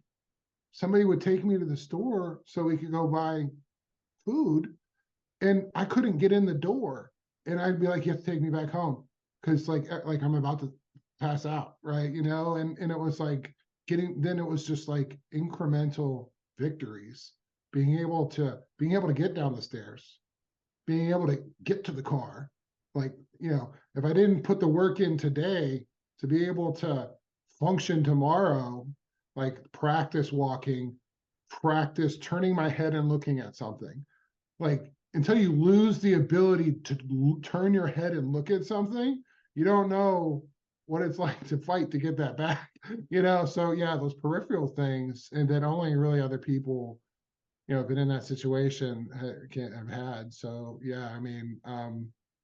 somebody would take me to the store so we could go buy food, and I couldn't get in the door, and I'd be like, you have to take me back home. because like I'm about to pass out, right? And it was like then it was just like incremental victories, being able to get down the stairs, being able to get to the car. Like, if I didn't put the work in today to be able to function tomorrow, like practice walking, practice turning my head and looking at something, like until you lose the ability to turn your head and look at something, you don't know what it's like to fight to get that back. So yeah, those peripheral things, and then only really other people been in that situation can't have had. So yeah, I mean,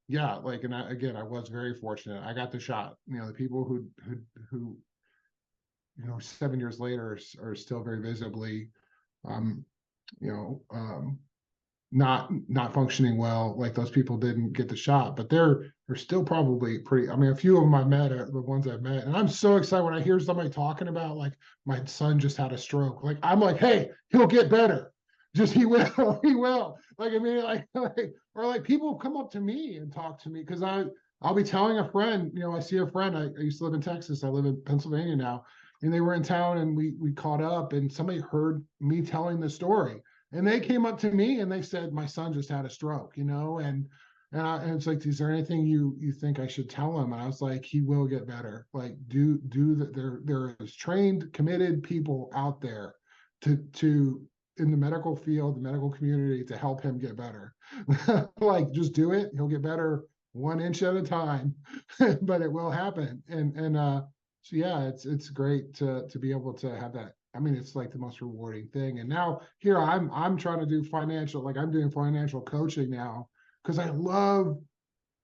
yeah, like, and again, I was very fortunate. I got the shot. The people who 7 years later are still very visibly, um, you know, um, not functioning well. Like those people didn't get the shot, but they're still probably pretty. I mean, a few of them I met are the ones I've met, and I'm so excited when I hear somebody talking about like my son just had a stroke. Like I'm like, hey, he'll get better. Just he will, he will. Like I mean, or like people come up to me and talk to me because I'll be telling a friend. I see a friend. I used to live in Texas. I live in Pennsylvania now, and they were in town, and we caught up, and somebody heard me telling the story. And they came up to me and they said, my son just had a stroke, and it's like, is there anything you think I should tell him? And I was like, he will get better. Like, do that. There is trained, committed people out there to in the medical field, the medical community, to help him get better. Like, just do it. He'll get better 1 inch at a time, but it will happen. And so yeah, it's great to be able to have that. I mean, it's like the most rewarding thing. And now here I'm trying to do like I'm doing financial coaching now because I love,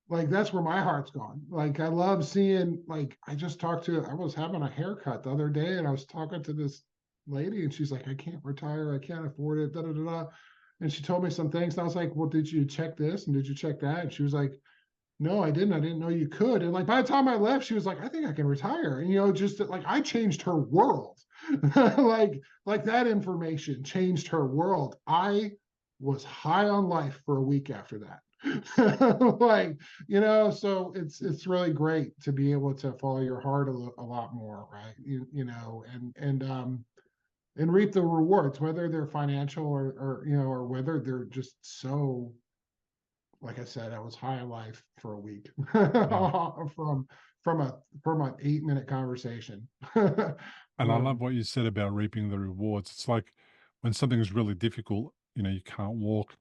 like, that's where my heart's gone. Like I love seeing, like, I was having a haircut the other day and I was talking to this lady and she's like, I can't retire, I can't afford it, da da da da. And she told me some things and I was like, well, did you check this and did you check that? And she was like, no, I didn't. I didn't know you could. And like by the time I left, she was like, I think I can retire. And just that, like, I changed her world. like that information changed her world. I was high on life for a week after that. So it's really great to be able to follow your heart a lot more, right? And reap the rewards, whether they're financial or whether they're just so, like I said, I was high on life for a week from an 8-minute conversation. And I love what you said about reaping the rewards. It's like when something is really difficult, you can't walk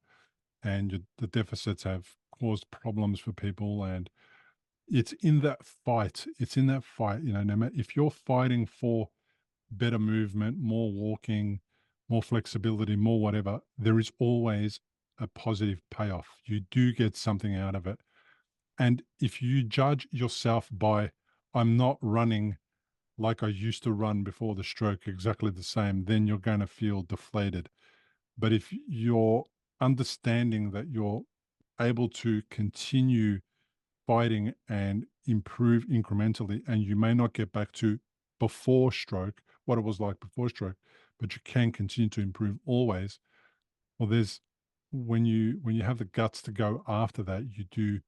and the deficits have caused problems for people. And it's in that fight. No matter if you're fighting for better movement, more walking, more flexibility, more whatever, there is always a positive payoff. You do get something out of it. And if you judge yourself by, I'm not running like I used to run before the stroke exactly the same, then you're going to feel deflated. But if you're understanding that you're able to continue fighting and improve incrementally, and you may not get back to before stroke, what it was like before stroke, but you can continue to improve always. Well, there's when you have the guts to go after that, you do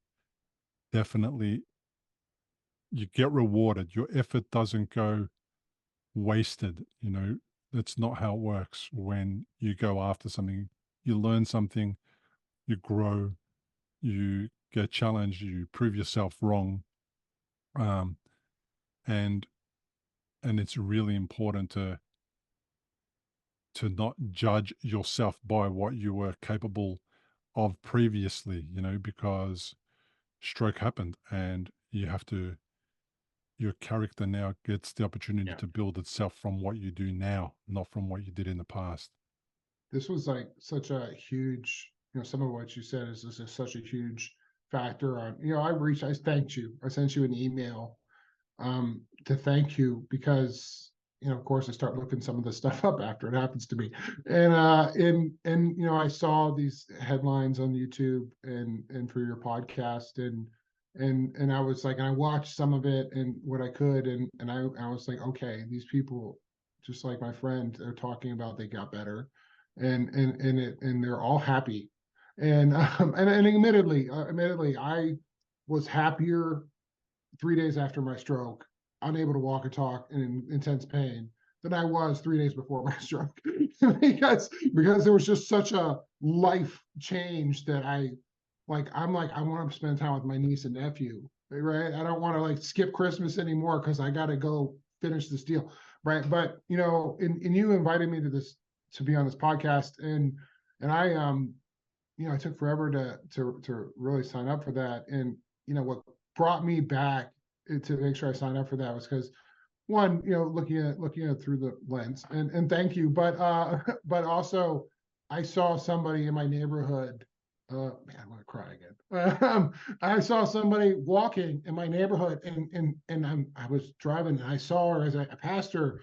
definitely, you get rewarded. Your effort doesn't go wasted. That's not how it works. When you go after something, you learn something, you grow, you get challenged, you prove yourself wrong. Um, and it's really important to not judge yourself by what you were capable of previously, because stroke happened and your character now gets the opportunity to build itself from what you do now, not from what you did in the past. This was like such a huge, some of what you said is such a huge factor on, I thanked you. I sent you an email to thank you because, of course I start looking some of this stuff up after it happens to me. And I saw these headlines on YouTube and for your podcast and I was like, and I watched some of it and what I could, and I was like, okay, these people, just like my friend, they're talking about they got better, and they're all happy, and admittedly, I was happier 3 days after my stroke, unable to walk or talk and in intense pain than I was 3 days before my stroke. because there was just such a life change that I'm like, I want to spend time with my niece and nephew, right? I don't want to like skip Christmas anymore because I got to go finish this deal, right? But you know, and you invited me to be on this podcast, and I you know, I took forever to really sign up for that. And you know, what brought me back to make sure I signed up for that was because one, you know, looking at through the lens, and thank you, but but also I saw somebody in my neighborhood. Man, I'm gonna cry again. I saw somebody walking in my neighborhood, and I was driving, and I saw her as I passed her.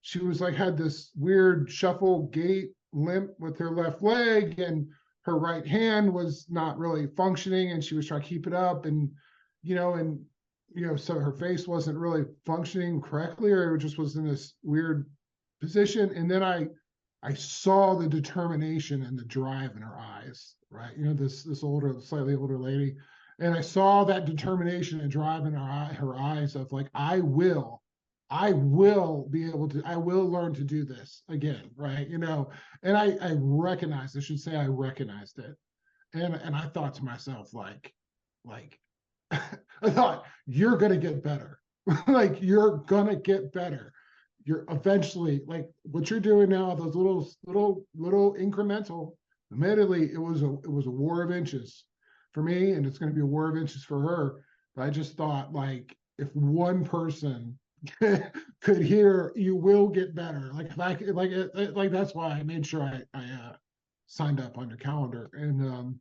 She was like had this weird shuffle gait, limp with her left leg, and her right hand was not really functioning, and she was trying to keep it up, and you know, and you know, so her face wasn't really functioning correctly, or it just was in this weird position. And then I saw the determination and the drive in her eyes, right? You know, this older, slightly older lady, and I saw that determination and drive in her eyes of like, I will be able to, I will learn to do this again, right? You know, and I recognized, I should say, I recognized it, and I thought to myself, like I thought, you're gonna get better. Like you're gonna get better. You're eventually like what you're doing now, those little incremental. Admittedly, it was a war of inches for me, and it's gonna be a war of inches for her. But I just thought like if one person could hear you will get better. Like that's why I made sure I signed up on your calendar, and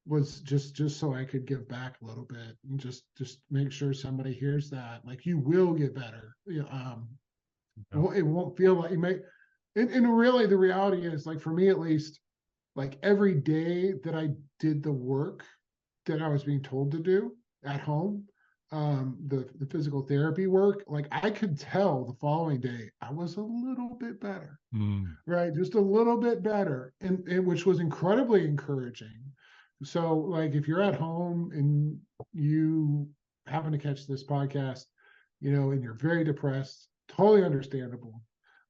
was just so I could give back a little bit and just make sure somebody hears that. Like you will get better. You know, it won't feel like you may. And really, the reality is, like for me at least, like every day that I did the work that I was being told to do at home, the physical therapy work, like I could tell the following day I was a little bit better, right? Just a little bit better, and which was incredibly encouraging. So, like, if you're at home and you happen to catch this podcast, you know, and you're very depressed, totally understandable.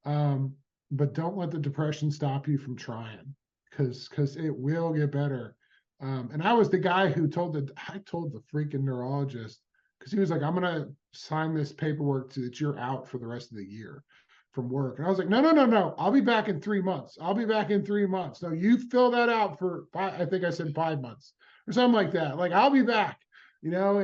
But don't let the depression stop you from trying, because it will get better. And I was the guy who told the freaking neurologist, because he was like, I'm gonna sign this paperwork that you're out for the rest of the year from work. And I was like, no. I'll be back in 3 months. I'll be back in 3 months. No, you fill that out for I think I said 5 months or something like that. Like I'll be back, you know,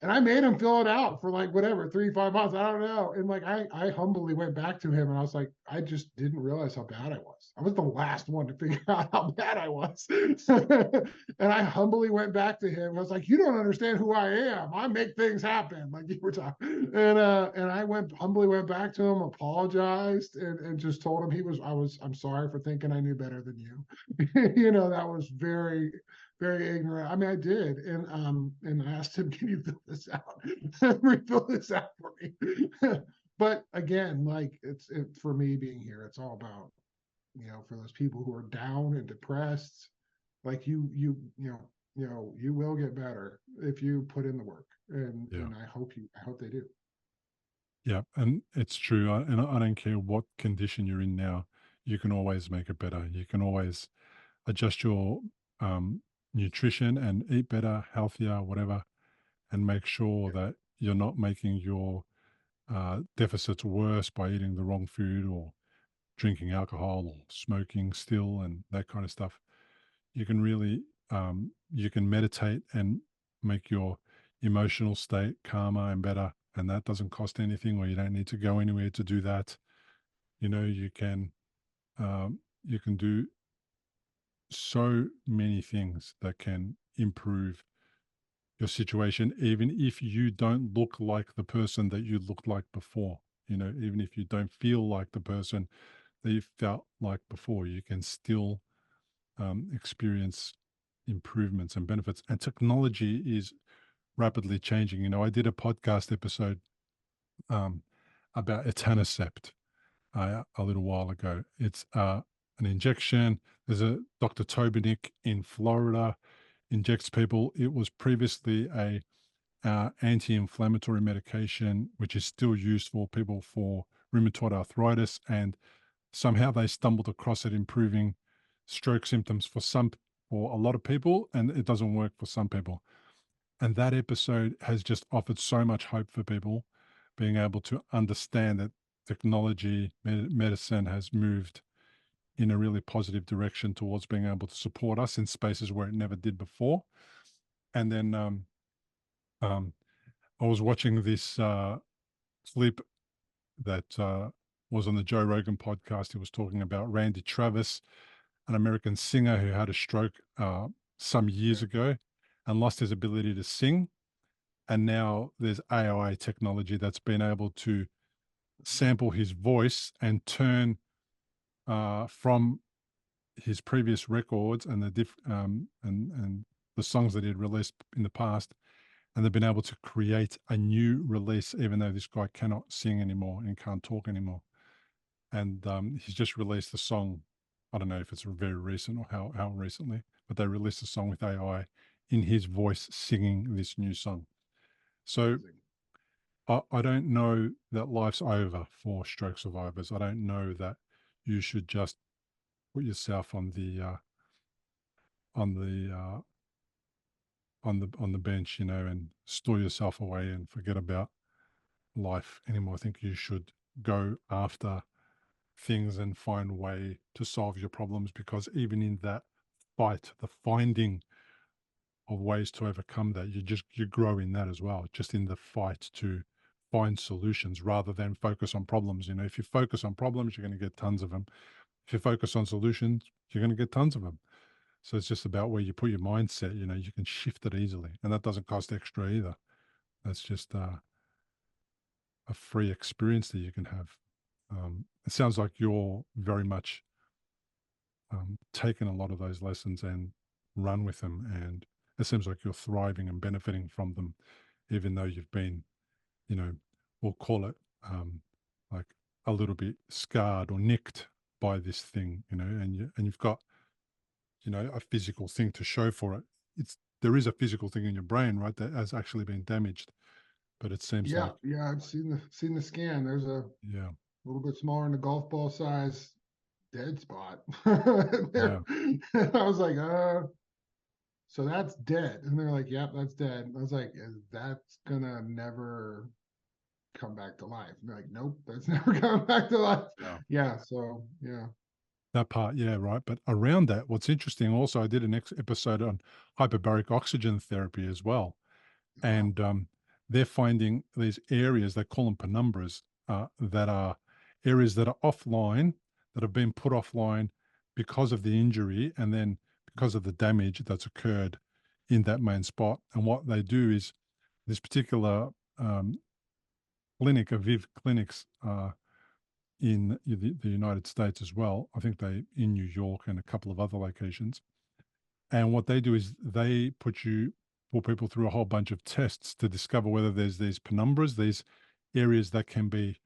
and I made him fill it out for like whatever, 3, 5 months. I don't know. And like I humbly went back to him and I was like, I just didn't realize how bad I was. I was the last one to figure out how bad I was. And I humbly went back to him. I was like, you don't understand who I am. I make things happen, like you were talking. And I humbly went back to him, apologized, and just told him I'm sorry for thinking I knew better than you. You know, that was very, very ignorant. I mean, I did, and I asked him, "Can you fill this out? Refill this out for me." But again, like it's for me being here, it's all about, you know, for those people who are down and depressed, like you know, you will get better if you put in the work, and I hope they do. Yeah, and it's true. And I don't care what condition you're in now, you can always make it better. You can always adjust your um, nutrition and eat better, healthier, whatever, and make sure that you're not making your deficits worse by eating the wrong food or drinking alcohol or smoking still and that kind of stuff. You can really, you can meditate and make your emotional state calmer and better. And that doesn't cost anything, or you don't need to go anywhere to do that. You know, you can do so many things that can improve your situation, even if you don't look like the person that you looked like before. You know, even if you don't feel like the person that you felt like before, you can still experience improvements and benefits. And technology is rapidly changing. You know, I did a podcast episode um, about etanercept a little while ago. It's an injection. There's a Dr. Tobinick in Florida injects people. It was previously a anti-inflammatory medication, which is still used for people for rheumatoid arthritis, and somehow they stumbled across it improving stroke symptoms for a lot of people, and it doesn't work for some people. And that episode has just offered so much hope for people, being able to understand that technology, medicine has moved in a really positive direction towards being able to support us in spaces where it never did before. And then I was watching this clip that was on the Joe Rogan podcast. He was talking about Randy Travis, an American singer who had a stroke some years ago and lost his ability to sing. And now there's AI technology that's been able to sample his voice and turn from his previous records and and the songs that he'd released in the past, and they've been able to create a new release, even though this guy cannot sing anymore and can't talk anymore. And he's just released a song. I don't know if it's very recent or how recently, but they released a song with AI in his voice singing this new song. So I don't know that life's over for stroke survivors. I don't know that you should just put yourself on the bench, and store yourself away and forget about life anymore. I think you should go after things and find a way to solve your problems, because even in that fight, the finding of ways to overcome that, you grow in that as well, just in the fight to find solutions rather than focus on problems. If you focus on problems, you're going to get tons of them. If you focus on solutions, you're going to get tons of them. So it's just about where you put your mindset. You can shift it easily, and that doesn't cost extra either. That's just a free experience that you can have. It sounds like you're very much taken a lot of those lessons and run with them, and it seems like you're thriving and benefiting from them, even though you've been, we'll call it like a little bit scarred or nicked by this thing, and you've got, a physical thing to show for it. There is a physical thing in your brain, right, that has actually been damaged, but it seems like I've seen the scan. There's a little bit smaller than the golf ball size dead spot. Yeah. I was like, so that's dead. And they're like, yep, that's dead. And I was like, that's gonna never come back to life. And they're like, nope, that's never coming back to life. Yeah. So yeah. That part, yeah, right. But around that, what's interesting also, I did an episode on hyperbaric oxygen therapy as well. And they're finding these areas, they call them penumbras, that are areas that are offline, that have been put offline because of the injury and then because of the damage that's occurred in that main spot. And what they do is this particular clinic, Aviv Clinics, in the United States as well. I think they in New York and a couple of other locations. And what they do is they put people through a whole bunch of tests to discover whether there's these penumbras, these areas that can be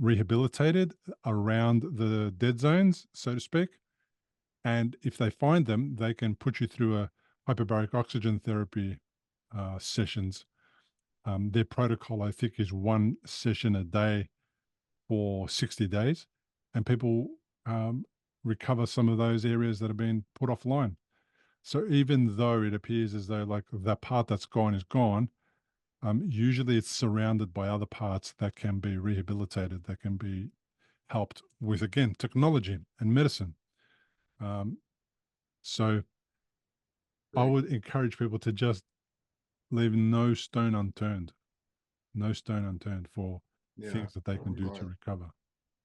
rehabilitated around the dead zones, so to speak. And if they find them, they can put you through a hyperbaric oxygen therapy sessions. Their protocol, I think, is 1 session a day for 60 days, and people recover some of those areas that have been put offline. So even though it appears as though like the part that's gone is gone, usually it's surrounded by other parts that can be rehabilitated, that can be helped with, again, technology and medicine. So I would encourage people to just leave no stone unturned for things that they can do to recover.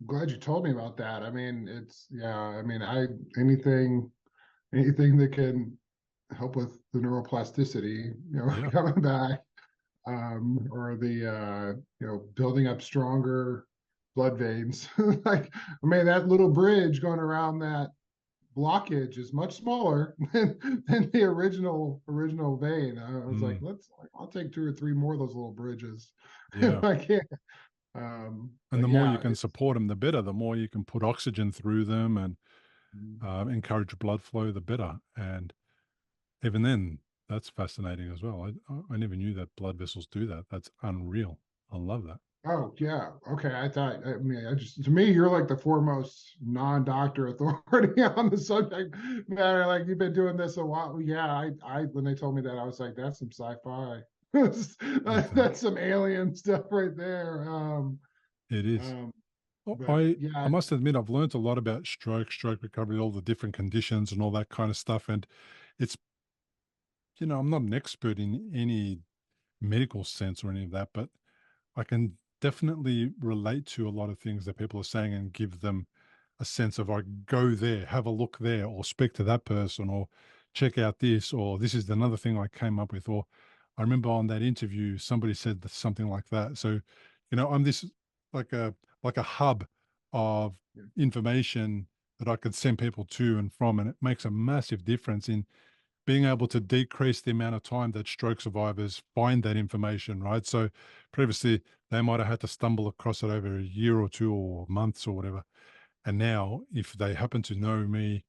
I'm glad you told me about that. I mean, anything that can help with the neuroplasticity, coming back, or the building up stronger blood veins. Like, that little bridge going around that blockage is much smaller than the original vein. I was like, I'll take 2 or 3 more of those little bridges. Yeah. I can't. And the more you can support them, the better. The more you can put oxygen through them and encourage blood flow, the better. And even then, That's fascinating as well. I never knew that blood vessels do that. That's unreal. I love that. Oh yeah. Okay. I mean, to me, you're like the foremost non-doctor authority on the subject matter. Like you've been doing this a while. Yeah. When they told me that, I was like, that's some sci-fi. That's some alien stuff right there. It is. Um, Oh, but I yeah, must admit, I've learned a lot about stroke recovery, all the different conditions and all that kind of stuff. And it's, I'm not an expert in any medical sense or any of that, but I can definitely relate to a lot of things that people are saying and give them a sense of, like, go there, have a look there, or speak to that person, or check out this, or this is another thing I came up with. Or I remember on that interview, somebody said something like that. So, I'm this like a hub of information that I could send people to and from, and it makes a massive difference in being able to decrease the amount of time that stroke survivors find that information, right? So previously they might have had to stumble across it over a year or two or months or whatever. And now if they happen to know me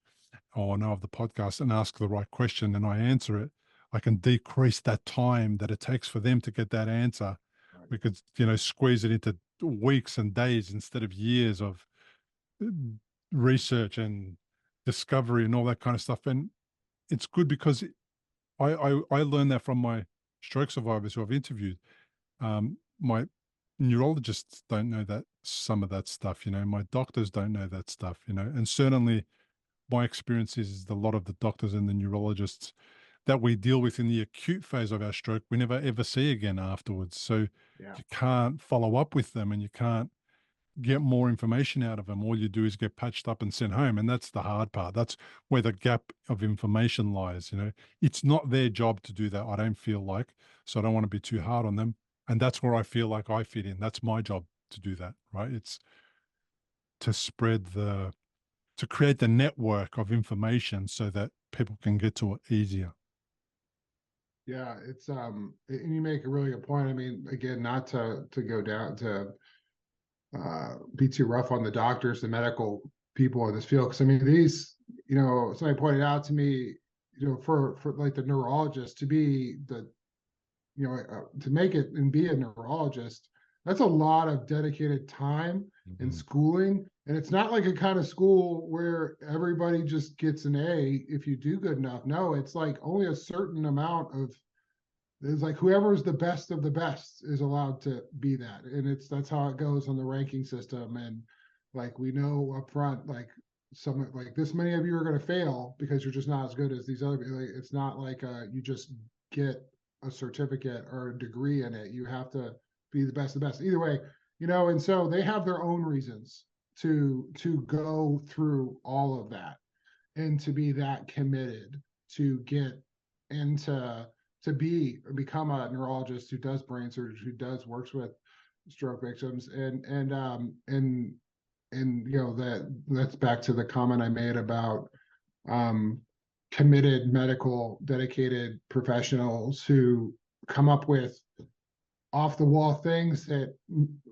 or know of the podcast and ask the right question and I answer it, I can decrease that time that it takes for them to get that answer. right. We could, squeeze it into weeks and days instead of years of uh, research and discovery and all that kind of stuff. And it's good because I learned that from my stroke survivors who I've interviewed. My neurologists don't know that some of that stuff, my doctors don't know that stuff, and certainly my experience is a lot of the doctors and the neurologists that we deal with in the acute phase of our stroke, we never ever see again afterwards. So Yeah. you can't follow up with them and you can't get more information out of them. All you do is get patched up and sent home. And that's the hard part. That's where the gap of information lies. It's not their job to do that. I don't feel like, so I don't want to be too hard on them. And that's where I feel like I fit in. That's my job to do that, right? It's to to create the network of information so that people can get to it easier. Yeah, and you make a really good point. I mean, again, not to go down to be too rough on the doctors, the medical people in this field, because I mean, somebody pointed out to me, for like the neurologist to be to make it and be a neurologist, that's a lot of dedicated time and schooling. And it's not like a kind of school where everybody just gets an A if you do good enough. No, it's like only a certain amount of, it's like whoever's the best of the best is allowed to be that. And that's how it goes on the ranking system. And like we know up front, like this many of you are going to fail because you're just not as good as these other people. Like, it's not like you just get a certificate or a degree in it. You have to be the best of the best. Either way, and so they have their own reasons to go through all of that and to be that committed to get into to become a neurologist who does brain surgery, who works with stroke victims. And that's back to the comment I made about committed medical dedicated professionals who come up with off the wall things that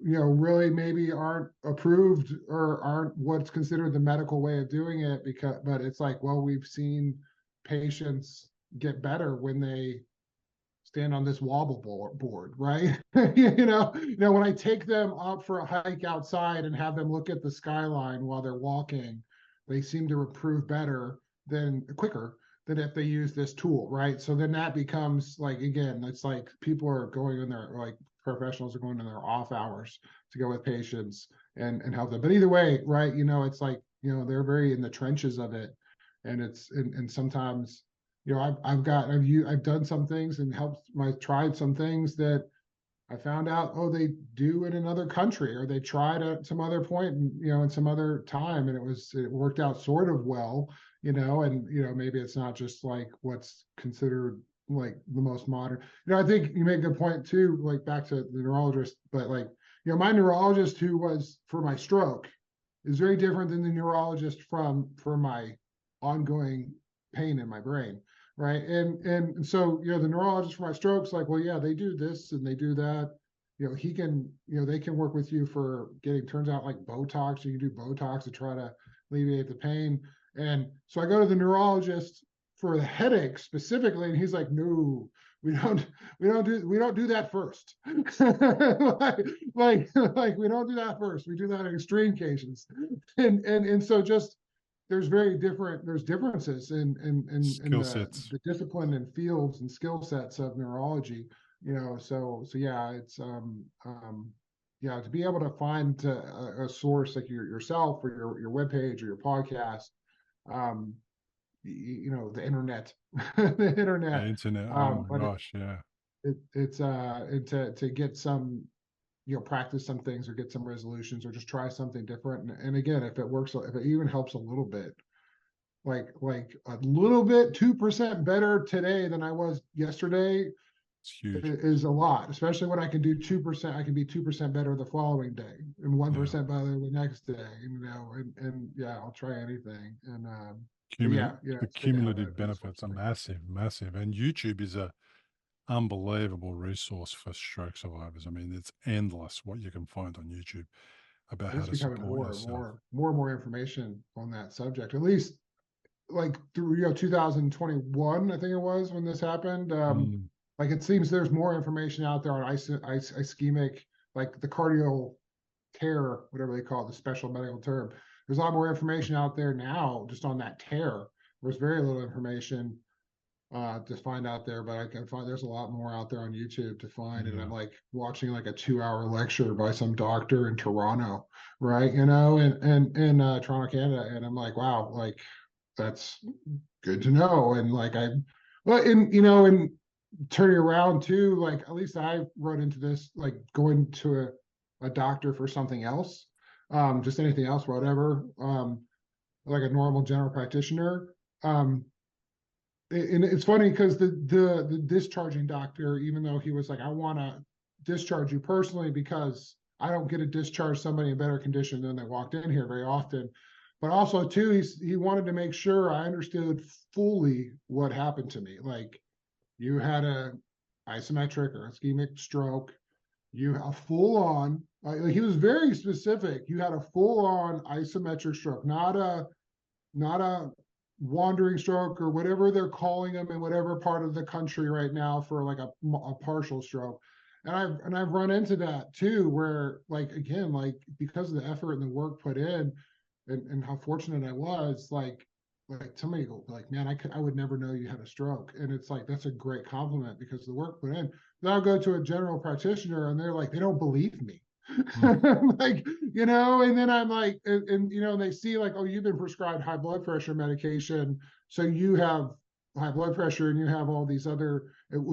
really maybe aren't approved or aren't what's considered the medical way of doing it, but it's like, well, we've seen patients get better when they stand on this wobble board, right? When I take them up for a hike outside and have them look at the skyline while they're walking, they seem to improve quicker than if they use this tool, right? So then that becomes like, again, it's like people are going in there, like professionals are going in their off hours to go with patients and help them. But either way, right, it's like, they're very in the trenches of it. And sometimes, I've done some things and tried some things that I found out, oh, they do in another country, or they tried at some other point, in some other time, and it worked out sort of well, and maybe it's not just like what's considered like the most modern. I think you make a good point too, like back to the neurologist, but like, my neurologist who was for my stroke is very different than the neurologist for my ongoing pain in my brain. Right. And so, the neurologist for my strokes, like, well, yeah, they do this and they do that. They can work with you for turns out like Botox. You can do Botox to try to alleviate the pain. And so I go to the neurologist for the headache specifically, and he's like, no, we don't do that first. like we don't do that first. We do that in extreme cases. And so just there's differences in Skill sets. the discipline and fields and skill sets of neurology, so yeah, it's yeah, to be able to find a source like yourself or your webpage or your podcast, the internet, the internet. The internet. Oh my But gosh, yeah. it's to get some, practice some things or get some resolutions or just try something different. And again, if it works, if it even helps a little bit, like a little bit, 2% better today than I was yesterday, It's huge. is a lot, especially when I can do 2%. I can be 2% better the following day and 1% better the next day. And yeah, I'll try anything. And The cumulative benefits are massive, massive. And YouTube is a unbelievable resource for stroke survivors. I mean, it's endless what you can find on YouTube about how There's to becoming support yourself. more information on that subject, at least like through 2021, I think it was when this happened. Like it seems there's more information out there on ischemic, like the cardio tear, whatever they call it, the special medical term. There's a lot more information out there now just on that tear. There's very little information to find out there, but I can find there's a lot more out there on YouTube to find. And I'm like watching like a 2-hour lecture by some doctor in Toronto, right? In Toronto, Canada, and I'm like, wow, like that's good to know. And like and turning around too, like at least I run into this, like going to a doctor for something else, just anything else, whatever, like a normal general practitioner. And it's funny because the discharging doctor, even though he was like, I want to discharge you personally because I don't get to discharge somebody in better condition than they walked in here very often. But also too, he wanted to make sure I understood fully what happened to me. Like you had a ischemic or ischemic stroke, you have full on, like he was very specific. You had a full on isometric stroke, not a wandering stroke or whatever they're calling them in whatever part of the country right now for like a partial stroke. And I've run into that too, where like, again, like because of the effort and the work put in and how fortunate I was, like somebody go like, man, I would never know you had a stroke. And it's like, that's a great compliment because the work put in. Then I'll go to a general practitioner and they're like, they don't believe me. Like, and then I'm like, and they see like, oh, you've been prescribed high blood pressure medication, so you have high blood pressure and you have all these other,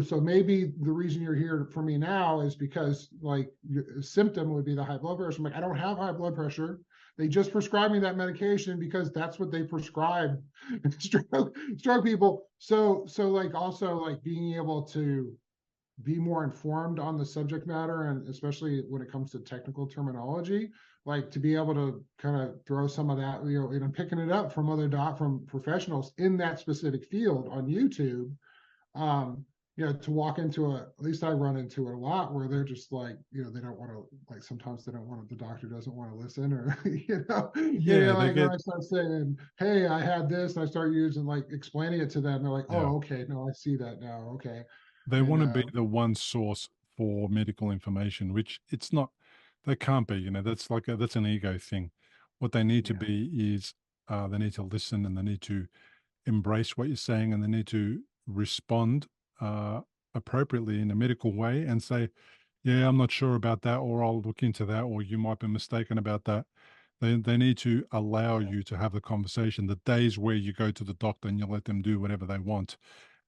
so maybe the reason you're here for me now is because like your symptom would be the high blood pressure. I'm like, I don't have high blood pressure. They just prescribed me that medication because that's what they prescribe stroke people. So like also like being able to be more informed on the subject matter, and especially when it comes to technical terminology, like to be able to kind of throw some of that, and picking it up from from professionals in that specific field on YouTube, to walk into at least I run into it a lot where they're just like, they don't want to, like sometimes they don't want to, the doctor doesn't want to listen or, like when I start saying, hey, I had this, and I start using like explaining it to them, they're like, oh, okay, no, I see that now. Okay. They want to be the one source for medical information, which it's not, they can't be, that's like, that's an ego thing. What they need to be is they need to listen and they need to embrace what you're saying and they need to respond appropriately in a medical way and say, yeah, I'm not sure about that, or I'll look into that, or you might be mistaken about that. They need to allow you to have the conversation. The days where you go to the doctor and you let them do whatever they want,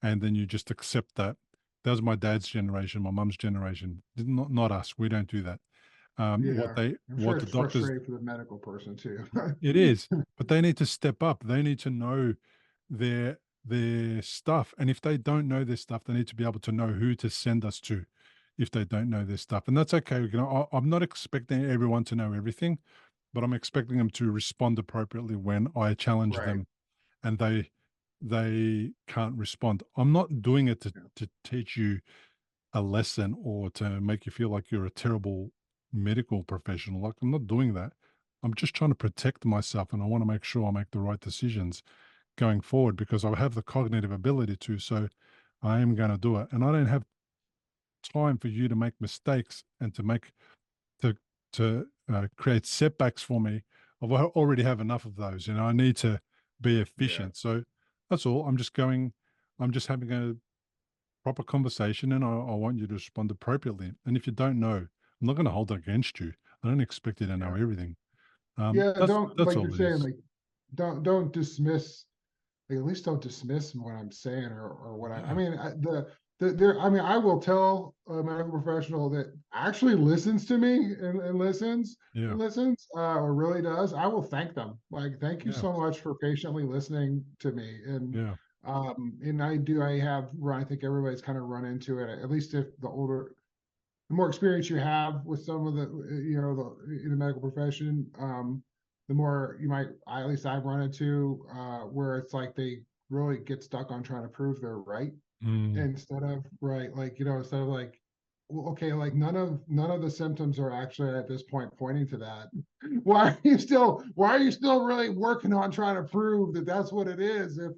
and then you just accept that. That was my dad's generation, my mum's generation. Not us. We don't do that. I'm sure what the it's doctors, frustrating for the medical person too. it is, but they need to step up. They need to know their stuff, and if they don't know their stuff, they need to be able to know who to send us to if they don't know their stuff, and that's okay. I'm not expecting everyone to know everything, but I'm expecting them to respond appropriately when I challenge them, and they can't respond. I'm not doing it to teach you a lesson or to make you feel like you're a terrible medical professional. Like, I'm not doing that. I'm just trying to protect myself and I want to make sure I make the right decisions going forward because I have the cognitive ability to. So I am going to do it. And I don't have time for you to make mistakes and to create setbacks for me. I already have enough of those. I need to be Yeah. efficient. So that's all. I'm just having a proper conversation, and I want you to respond appropriately. And if you don't know, I'm not going to hold it against you. I don't expect you to know Yeah. everything. Yeah. That's Don't, that's like you're all it saying, is. like, don't dismiss, like, at least don't dismiss what I'm saying or what I Yeah. mean, there, I mean, I will tell a medical professional that actually listens to me and listens Yeah. and listens, or really does. I will thank them. Like, thank you Yeah. so much for patiently listening to me. Yeah. And I have run, I think everybody's kind of run into it, at least if the more experience you have with some of the, in the medical profession, the more you might, at least I've run into, where it's like they really get stuck on trying to prove they're right Mm. instead of right, like, instead of like, well, okay, like none of the symptoms are actually at this point pointing to that. Why are you still really working on trying to prove that that's what it is if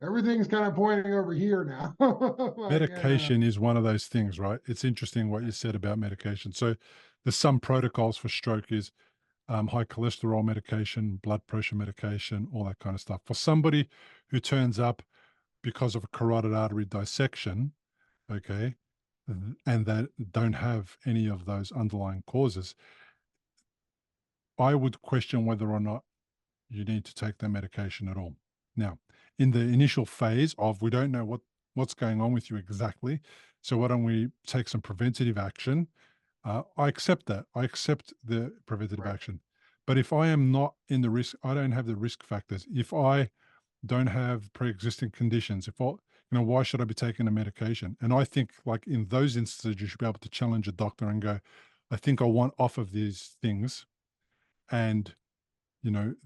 everything's kind of pointing over here now? Like, Medication is one of those things, right? It's interesting what you said about medication. So there's some protocols for stroke is high cholesterol medication, blood pressure medication, all that kind of stuff. For somebody who turns up because of a carotid artery dissection, okay, and that don't have any of those underlying causes, I would question whether or not you need to take the medication at all. Now, in the initial phase of we don't know what's going on with you exactly, so why don't we take some preventative action? I accept that. I accept the preventative right. action. But if I am not in the risk, I don't have the risk factors. If I don't have pre-existing conditions, why should I be taking a medication? And I think, like in those instances, you should be able to challenge a doctor and go, I think I want off of these things, and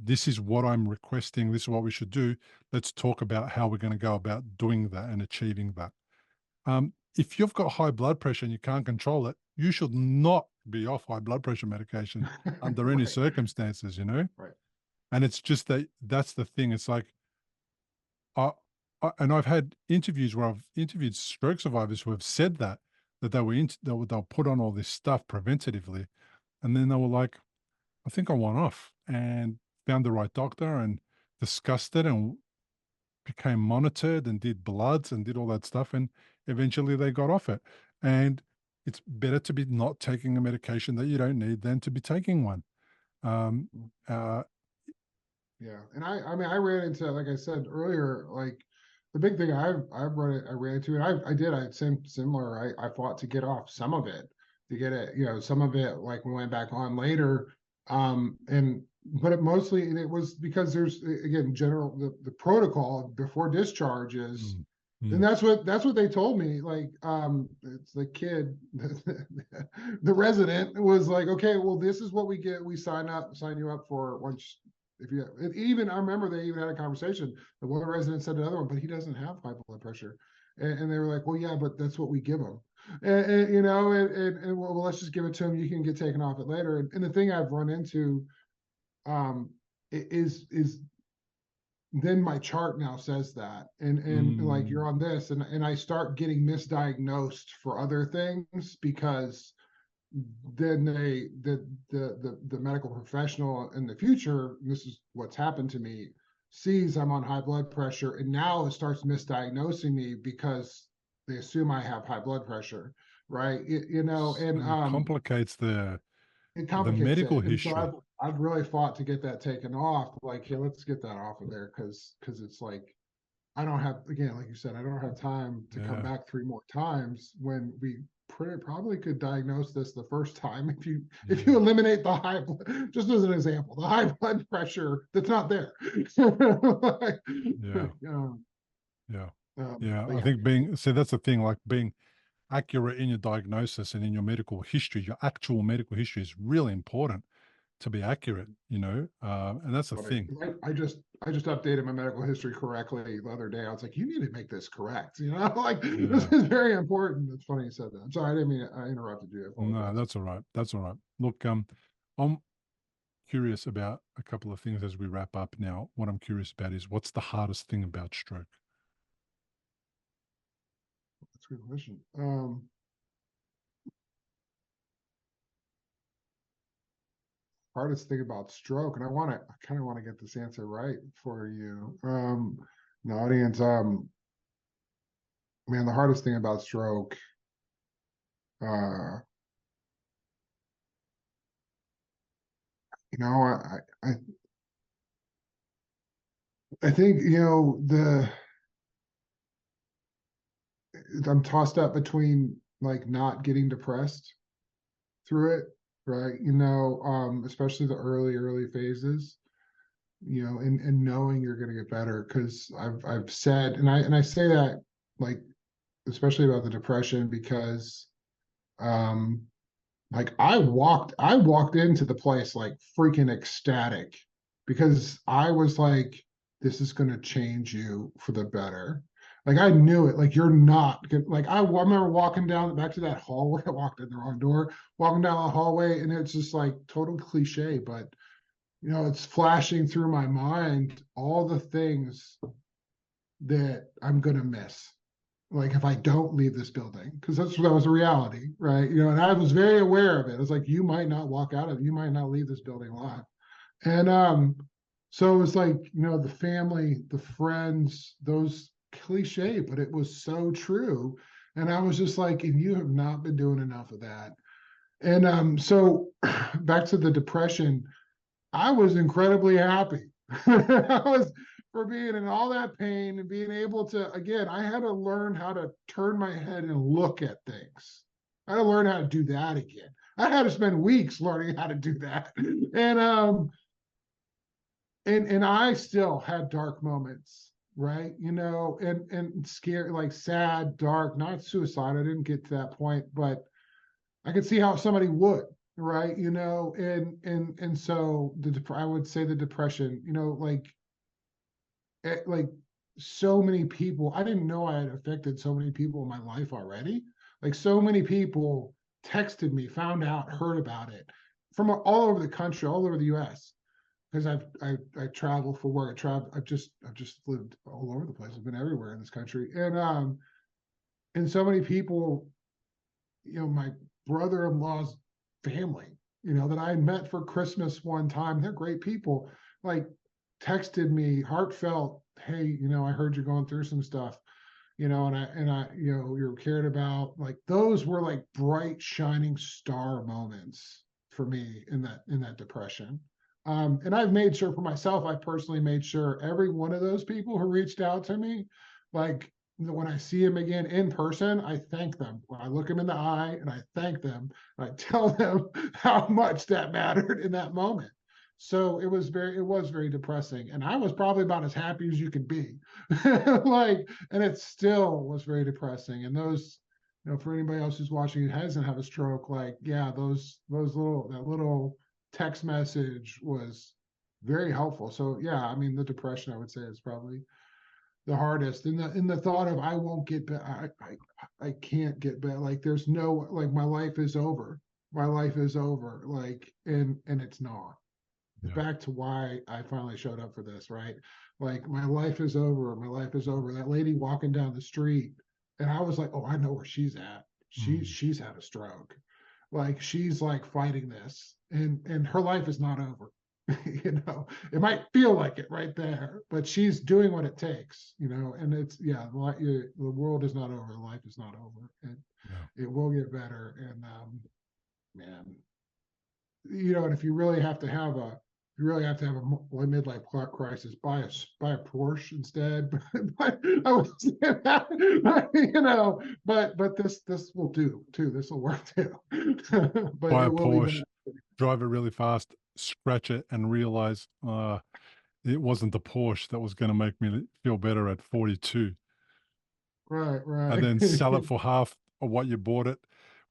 this is what I'm requesting. This is what we should do. Let's talk about how we're going to go about doing that and achieving that. If you've got high blood pressure and you can't control it, you should not be off high blood pressure medication under any Right. circumstances, Right. And it's just that's the thing. It's like, and I've had interviews where I've interviewed stroke survivors who have said that they'll put on all this stuff preventatively, and then they were like, I think I want off, and found the right doctor and discussed it and became monitored and did bloods and did all that stuff. And eventually they got off it. And it's better to be not taking a medication that you don't need than to be taking one. Um, uh, Yeah, and I mean, I ran into, like I said earlier, like the big thing I ran into, and I similar. I fought to get off some of it, to get it, some of it, like, we went back on later, and but it was because there's, again, the protocol before discharge is. mm, And mm, that's what they told me. Like, it's the kid, the resident was like, okay, well, this is what we get. We sign you up for once. If you even, I remember they even had a conversation. The one resident said to the other one, but he doesn't have high blood pressure, and they were like, well, yeah, but that's what we give him, and well, let's just give it to him. You can get taken off it later. And the thing I've run into, um, is then my chart now says that, and like, mm, you're on this, and I start getting misdiagnosed for other things because then the medical professional in the future, this is what's happened to me, sees I'm on high blood pressure, and now it starts misdiagnosing me because they assume I have high blood pressure, right? And so it complicates it the complicates medical it. And so history. I've really fought to get that taken off. Like, hey, let's get that off of there, because it's like, I don't have, again, like you said, I don't have time to come Yeah. back 3 more times when we probably could diagnose this the first time if you Yeah. eliminate the just as an example, the high blood pressure that's not there. Like, Yeah. um, Yeah. Yeah. but I yeah, think that's the thing, like being accurate in your diagnosis and in your medical history, your actual medical history is really important to be accurate, and that's the right. thing. I just updated my medical history correctly the other day. I was like, you need to make this correct. Like, this Yeah. is very important. It's funny you said that. I'm sorry, I didn't mean I interrupted you. I No, apologize. that's all right. That's all right. Look, I'm curious about a couple of things as we wrap up now. What I'm curious about is, what's the hardest thing about stroke? That's a good question. Hardest thing about stroke, and I kind of want to get this answer right for you, the audience. Man, the hardest thing about stroke, you know, I think, you know, I'm tossed up between like not getting depressed through it, right? You know, especially the early phases, you know, and knowing you're going to get better. Because I've said, and I say that, like, especially about the depression, because like I walked into the place like freaking ecstatic, because I was like, this is going to change you for the better. Like I knew it. Like you're not good. Like I remember walking down back to that hallway. I walked in the wrong door, walking down the hallway, and it's just like total cliche, but you know, it's flashing through my mind all the things that I'm gonna miss, like if I don't leave this building, because that was a reality, right? You know, and I was very aware of it. It's like, you might not walk out of it, you might not leave this building alive. And so it was like, you know, the family, the friends, those cliche, but it was so true. And I was just like, and you have not been doing enough of that. And so back to the depression, I was incredibly happy. I was, for being in all that pain and being able to, again, I had to learn how to turn my head and look at things. I had to learn how to do that again. I had to spend weeks learning how to do that. And I still had dark moments, right? You know, and scared, like sad, dark, not suicide. I didn't get to that point, but I could see how somebody would, right? You know, and so I would say the depression, you know, like so many people, I didn't know I had affected so many people in my life already. Like so many people texted me, found out, heard about it from all over the country, all over the US. Because I travel for work. I've just lived all over the place. I've been everywhere in this country. And so many people, you know, my brother-in-law's family, you know, that I met for Christmas one time, they're great people, like texted me heartfelt, hey, you know, I heard you're going through some stuff, you know, and I, you know, you're cared about. Like those were like bright, shining star moments for me in that depression. And I've made sure for myself, I personally made sure every one of those people who reached out to me, like when I see them again in person, I thank them. When I look them in the eye and I thank them, I tell them how much that mattered in that moment. So it was very depressing. And I was probably about as happy as you could be. Like, and it still was very depressing. And those, you know, for anybody else who's watching who hasn't had a stroke, like, yeah, that little text message was very helpful. So yeah, I mean, the depression, I would say, is probably the hardest. In the thought of, I won't get better, I can't get better. Like there's no, like my life is over. My life is over. Like, and it's not. Yeah. Back to why I finally showed up for this, right? Like my life is over. My life is over. That lady walking down the street, and I was like, oh, I know where she's at. She's had a stroke. Like she's like fighting this, and her life is not over. You know, it might feel like it right there, but she's doing what it takes, you know. And it's, yeah, the world is not over, life is not over, and it will get better. And man, you know, and if you really have to have a midlife crisis, buy a Porsche instead. But I would say that, you know, but this will do too. This will work too. But Buy a it will be Porsche, drive it really fast, scratch it, and realize it wasn't the Porsche that was going to make me feel better at 42. right. And then sell it for half of what you bought it,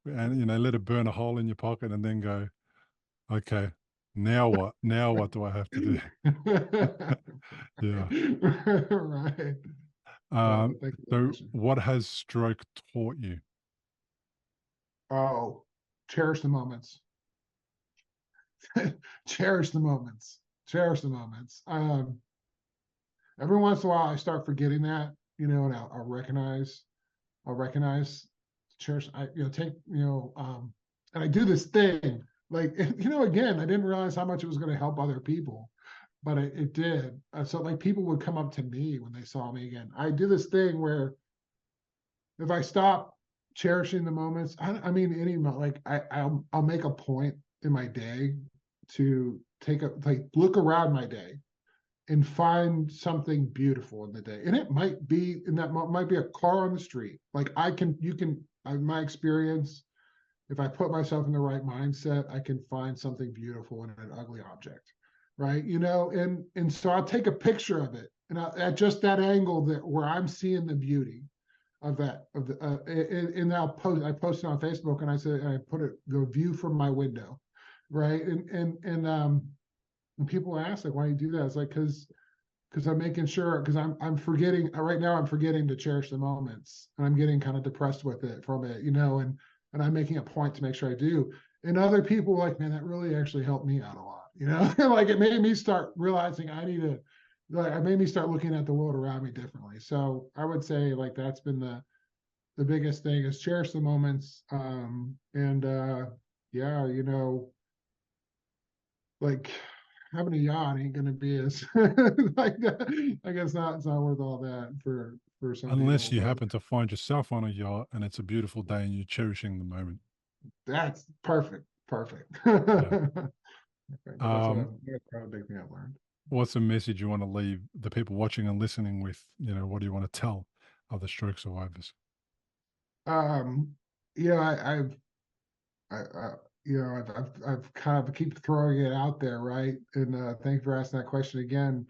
and you know, let it burn a hole in your pocket, and then go, okay, now what? Now what do I have to do? Yeah. Right. Thank you for the So question. what has stroke taught you? Oh, cherish the moments. cherish the moments. Cherish the moments. Every once in a while, I start forgetting that, and I'll recognize, cherish. Take, and I do this thing like, again, I didn't realize how much it was going to help other people, but it did. So like people would come up to me when they saw me again. I do this thing where if I stop cherishing the moments, I mean, I'll make a point in my day to look around my day and find something beautiful in the day. And it might be might be a car on the street. Like my experience, if I put myself in the right mindset, I can find something beautiful in an ugly object. Right. And so I'll take a picture of it and at just that angle where I'm seeing the beauty of that, and I posted on Facebook and I said, I put the view from my window. Right. And people ask like, why do you do that? It's like, because I'm making sure, because I'm forgetting right now, I'm forgetting to cherish the moments and I'm getting kind of depressed with it from it, and I'm making a point to make sure I do. And other people like, man, that really actually helped me out a lot, like it made me start realizing it made me start looking at the world around me differently. So I would say like, that's been the biggest thing is cherish the moments. Yeah, like having a yacht ain't gonna be as like that. I guess it's not worth all that for some Unless people. you But happen to find yourself on a yacht and it's a beautiful day and you're cherishing the moment. that's perfect. Yeah. That's a big thing I've learned. What's a message you want to leave the people watching and listening with? What do you want to tell other stroke survivors? I've I've kind of keep throwing it out there, right? And thanks for asking that question again.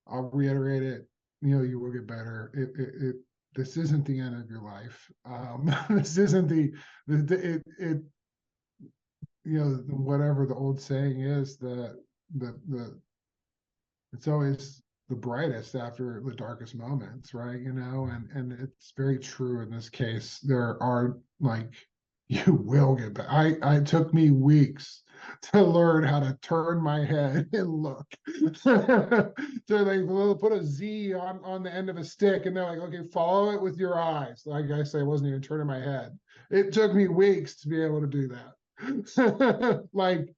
I'll reiterate it. You will get better. This isn't the end of your life. This isn't whatever the old saying is, the it's always the brightest after the darkest moments, right? And it's very true in this case. There are like, you will get back. I took me weeks to learn how to turn my head and look. So they will put a Z on the end of a stick and they're like, okay, follow it with your eyes. Like I say, I wasn't even turning my head. It took me weeks to be able to do that. Like,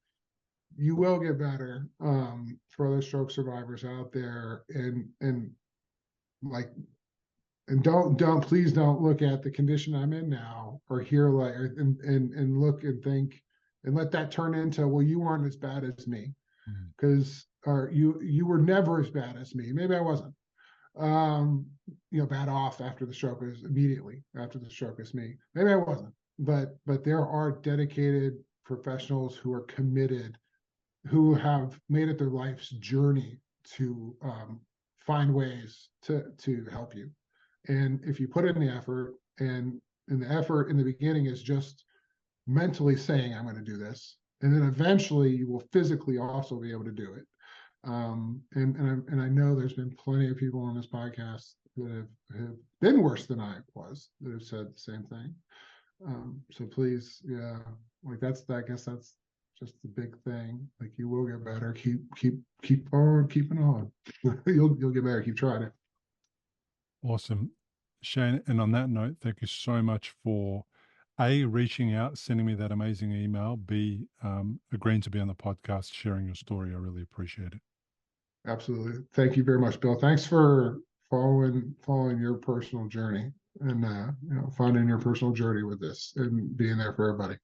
you will get better, for other stroke survivors out there, and like, and please don't look at the condition I'm in now or hear like and look and think and let that turn into, well, you weren't as bad as me, because or you were never as bad as me. Maybe I wasn't bad off after the stroke is immediately after the stroke as me. Maybe I wasn't, but there are dedicated professionals who are committed, who have made it their life's journey to find ways to help you. And if you put in the effort, and the effort in the beginning is just mentally saying, I'm going to do this, and then eventually you will physically also be able to do it. And I know there's been plenty of people on this podcast that have been worse than I was that have said the same thing. So please, yeah, like I guess that's just the big thing. Like, you will get better. Keep on keeping on. You'll get better. Keep trying it. Awesome, Shane. And on that note, thank you so much for A, reaching out, sending me that amazing email, B, agreeing to be on the podcast, sharing your story. I really appreciate it. Absolutely. Thank you very much, Bill. Thanks for following your personal journey and finding your personal journey with this and being there for everybody.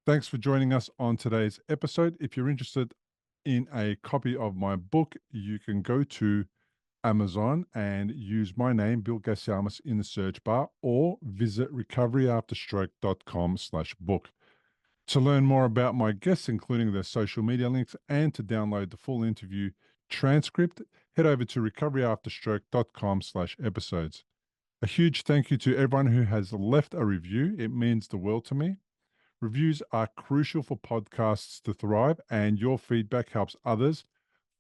Thanks for joining us on today's episode. If you're interested in a copy of my book, you can go to Amazon and use my name, Bill Gasiamis, in the search bar, or visit recoveryafterstroke.com/book. To learn more about my guests, including their social media links, and to download the full interview transcript, head over to recoveryafterstroke.com/episodes. A huge thank you to everyone who has left a review. It means the world to me. Reviews are crucial for podcasts to thrive, and your feedback helps others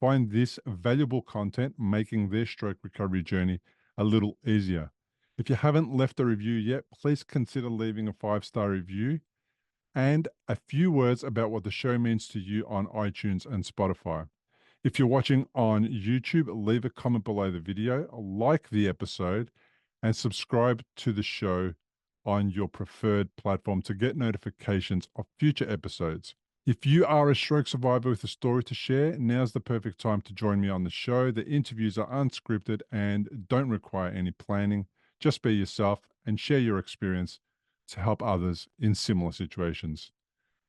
find this valuable content, making their stroke recovery journey a little easier. If you haven't left a review yet, please consider leaving a 5-star review. and a few words about what the show means to you on iTunes and Spotify. If you're watching on YouTube, leave a comment below the video, like the episode, and subscribe to the show on your preferred platform to get notifications of future episodes. If you are a stroke survivor with a story to share, now's the perfect time to join me on the show. The interviews are unscripted and don't require any planning. Just be yourself and share your experience to help others in similar situations.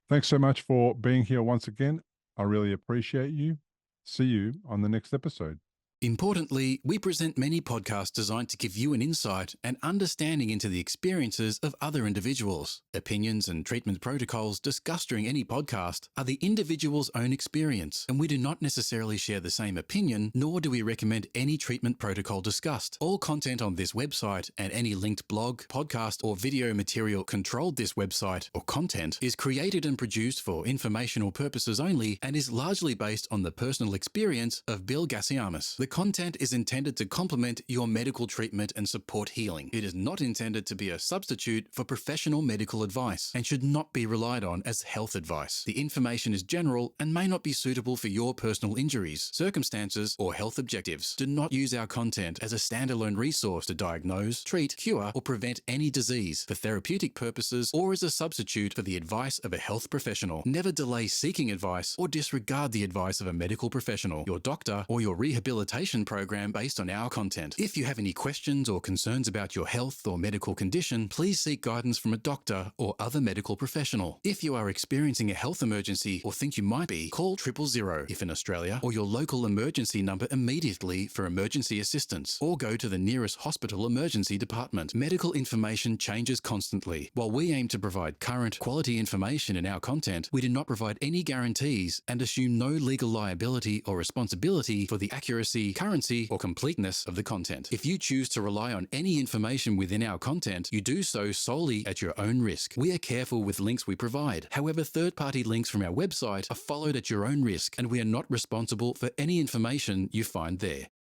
Thanks so much for being here once again. I really appreciate you. See you on the next episode. Importantly, we present many podcasts designed to give you an insight and understanding into the experiences of other individuals. Opinions and treatment protocols discussed during any podcast are the individual's own experience, and we do not necessarily share the same opinion, nor do we recommend any treatment protocol discussed. All content on this website and any linked blog, podcast, or video material controlled this website or content is created and produced for informational purposes only and is largely based on the personal experience of Bill Gassiamis. The content is intended to complement your medical treatment and support healing. It is not intended to be a substitute for professional medical advice and should not be relied on as health advice. The information is general and may not be suitable for your personal injuries, circumstances, or health objectives. Do not use our content as a standalone resource to diagnose, treat, cure, or prevent any disease for therapeutic purposes or as a substitute for the advice of a health professional. Never delay seeking advice or disregard the advice of a medical professional, your doctor, or your rehabilitation program based on our content. If you have any questions or concerns about your health or medical condition, please seek guidance from a doctor or other medical professional. If you are experiencing a health emergency or think you might be, call 000 if in Australia, or your local emergency number immediately for emergency assistance, or go to the nearest hospital emergency department. Medical information changes constantly. While we aim to provide current, quality information in our content, we do not provide any guarantees and assume no legal liability or responsibility for the accuracy, currency, or completeness of the content. If you choose to rely on any information within our content, you do so solely at your own risk. We are careful with links we provide. However, third-party links from our website are followed at your own risk, and we are not responsible for any information you find there.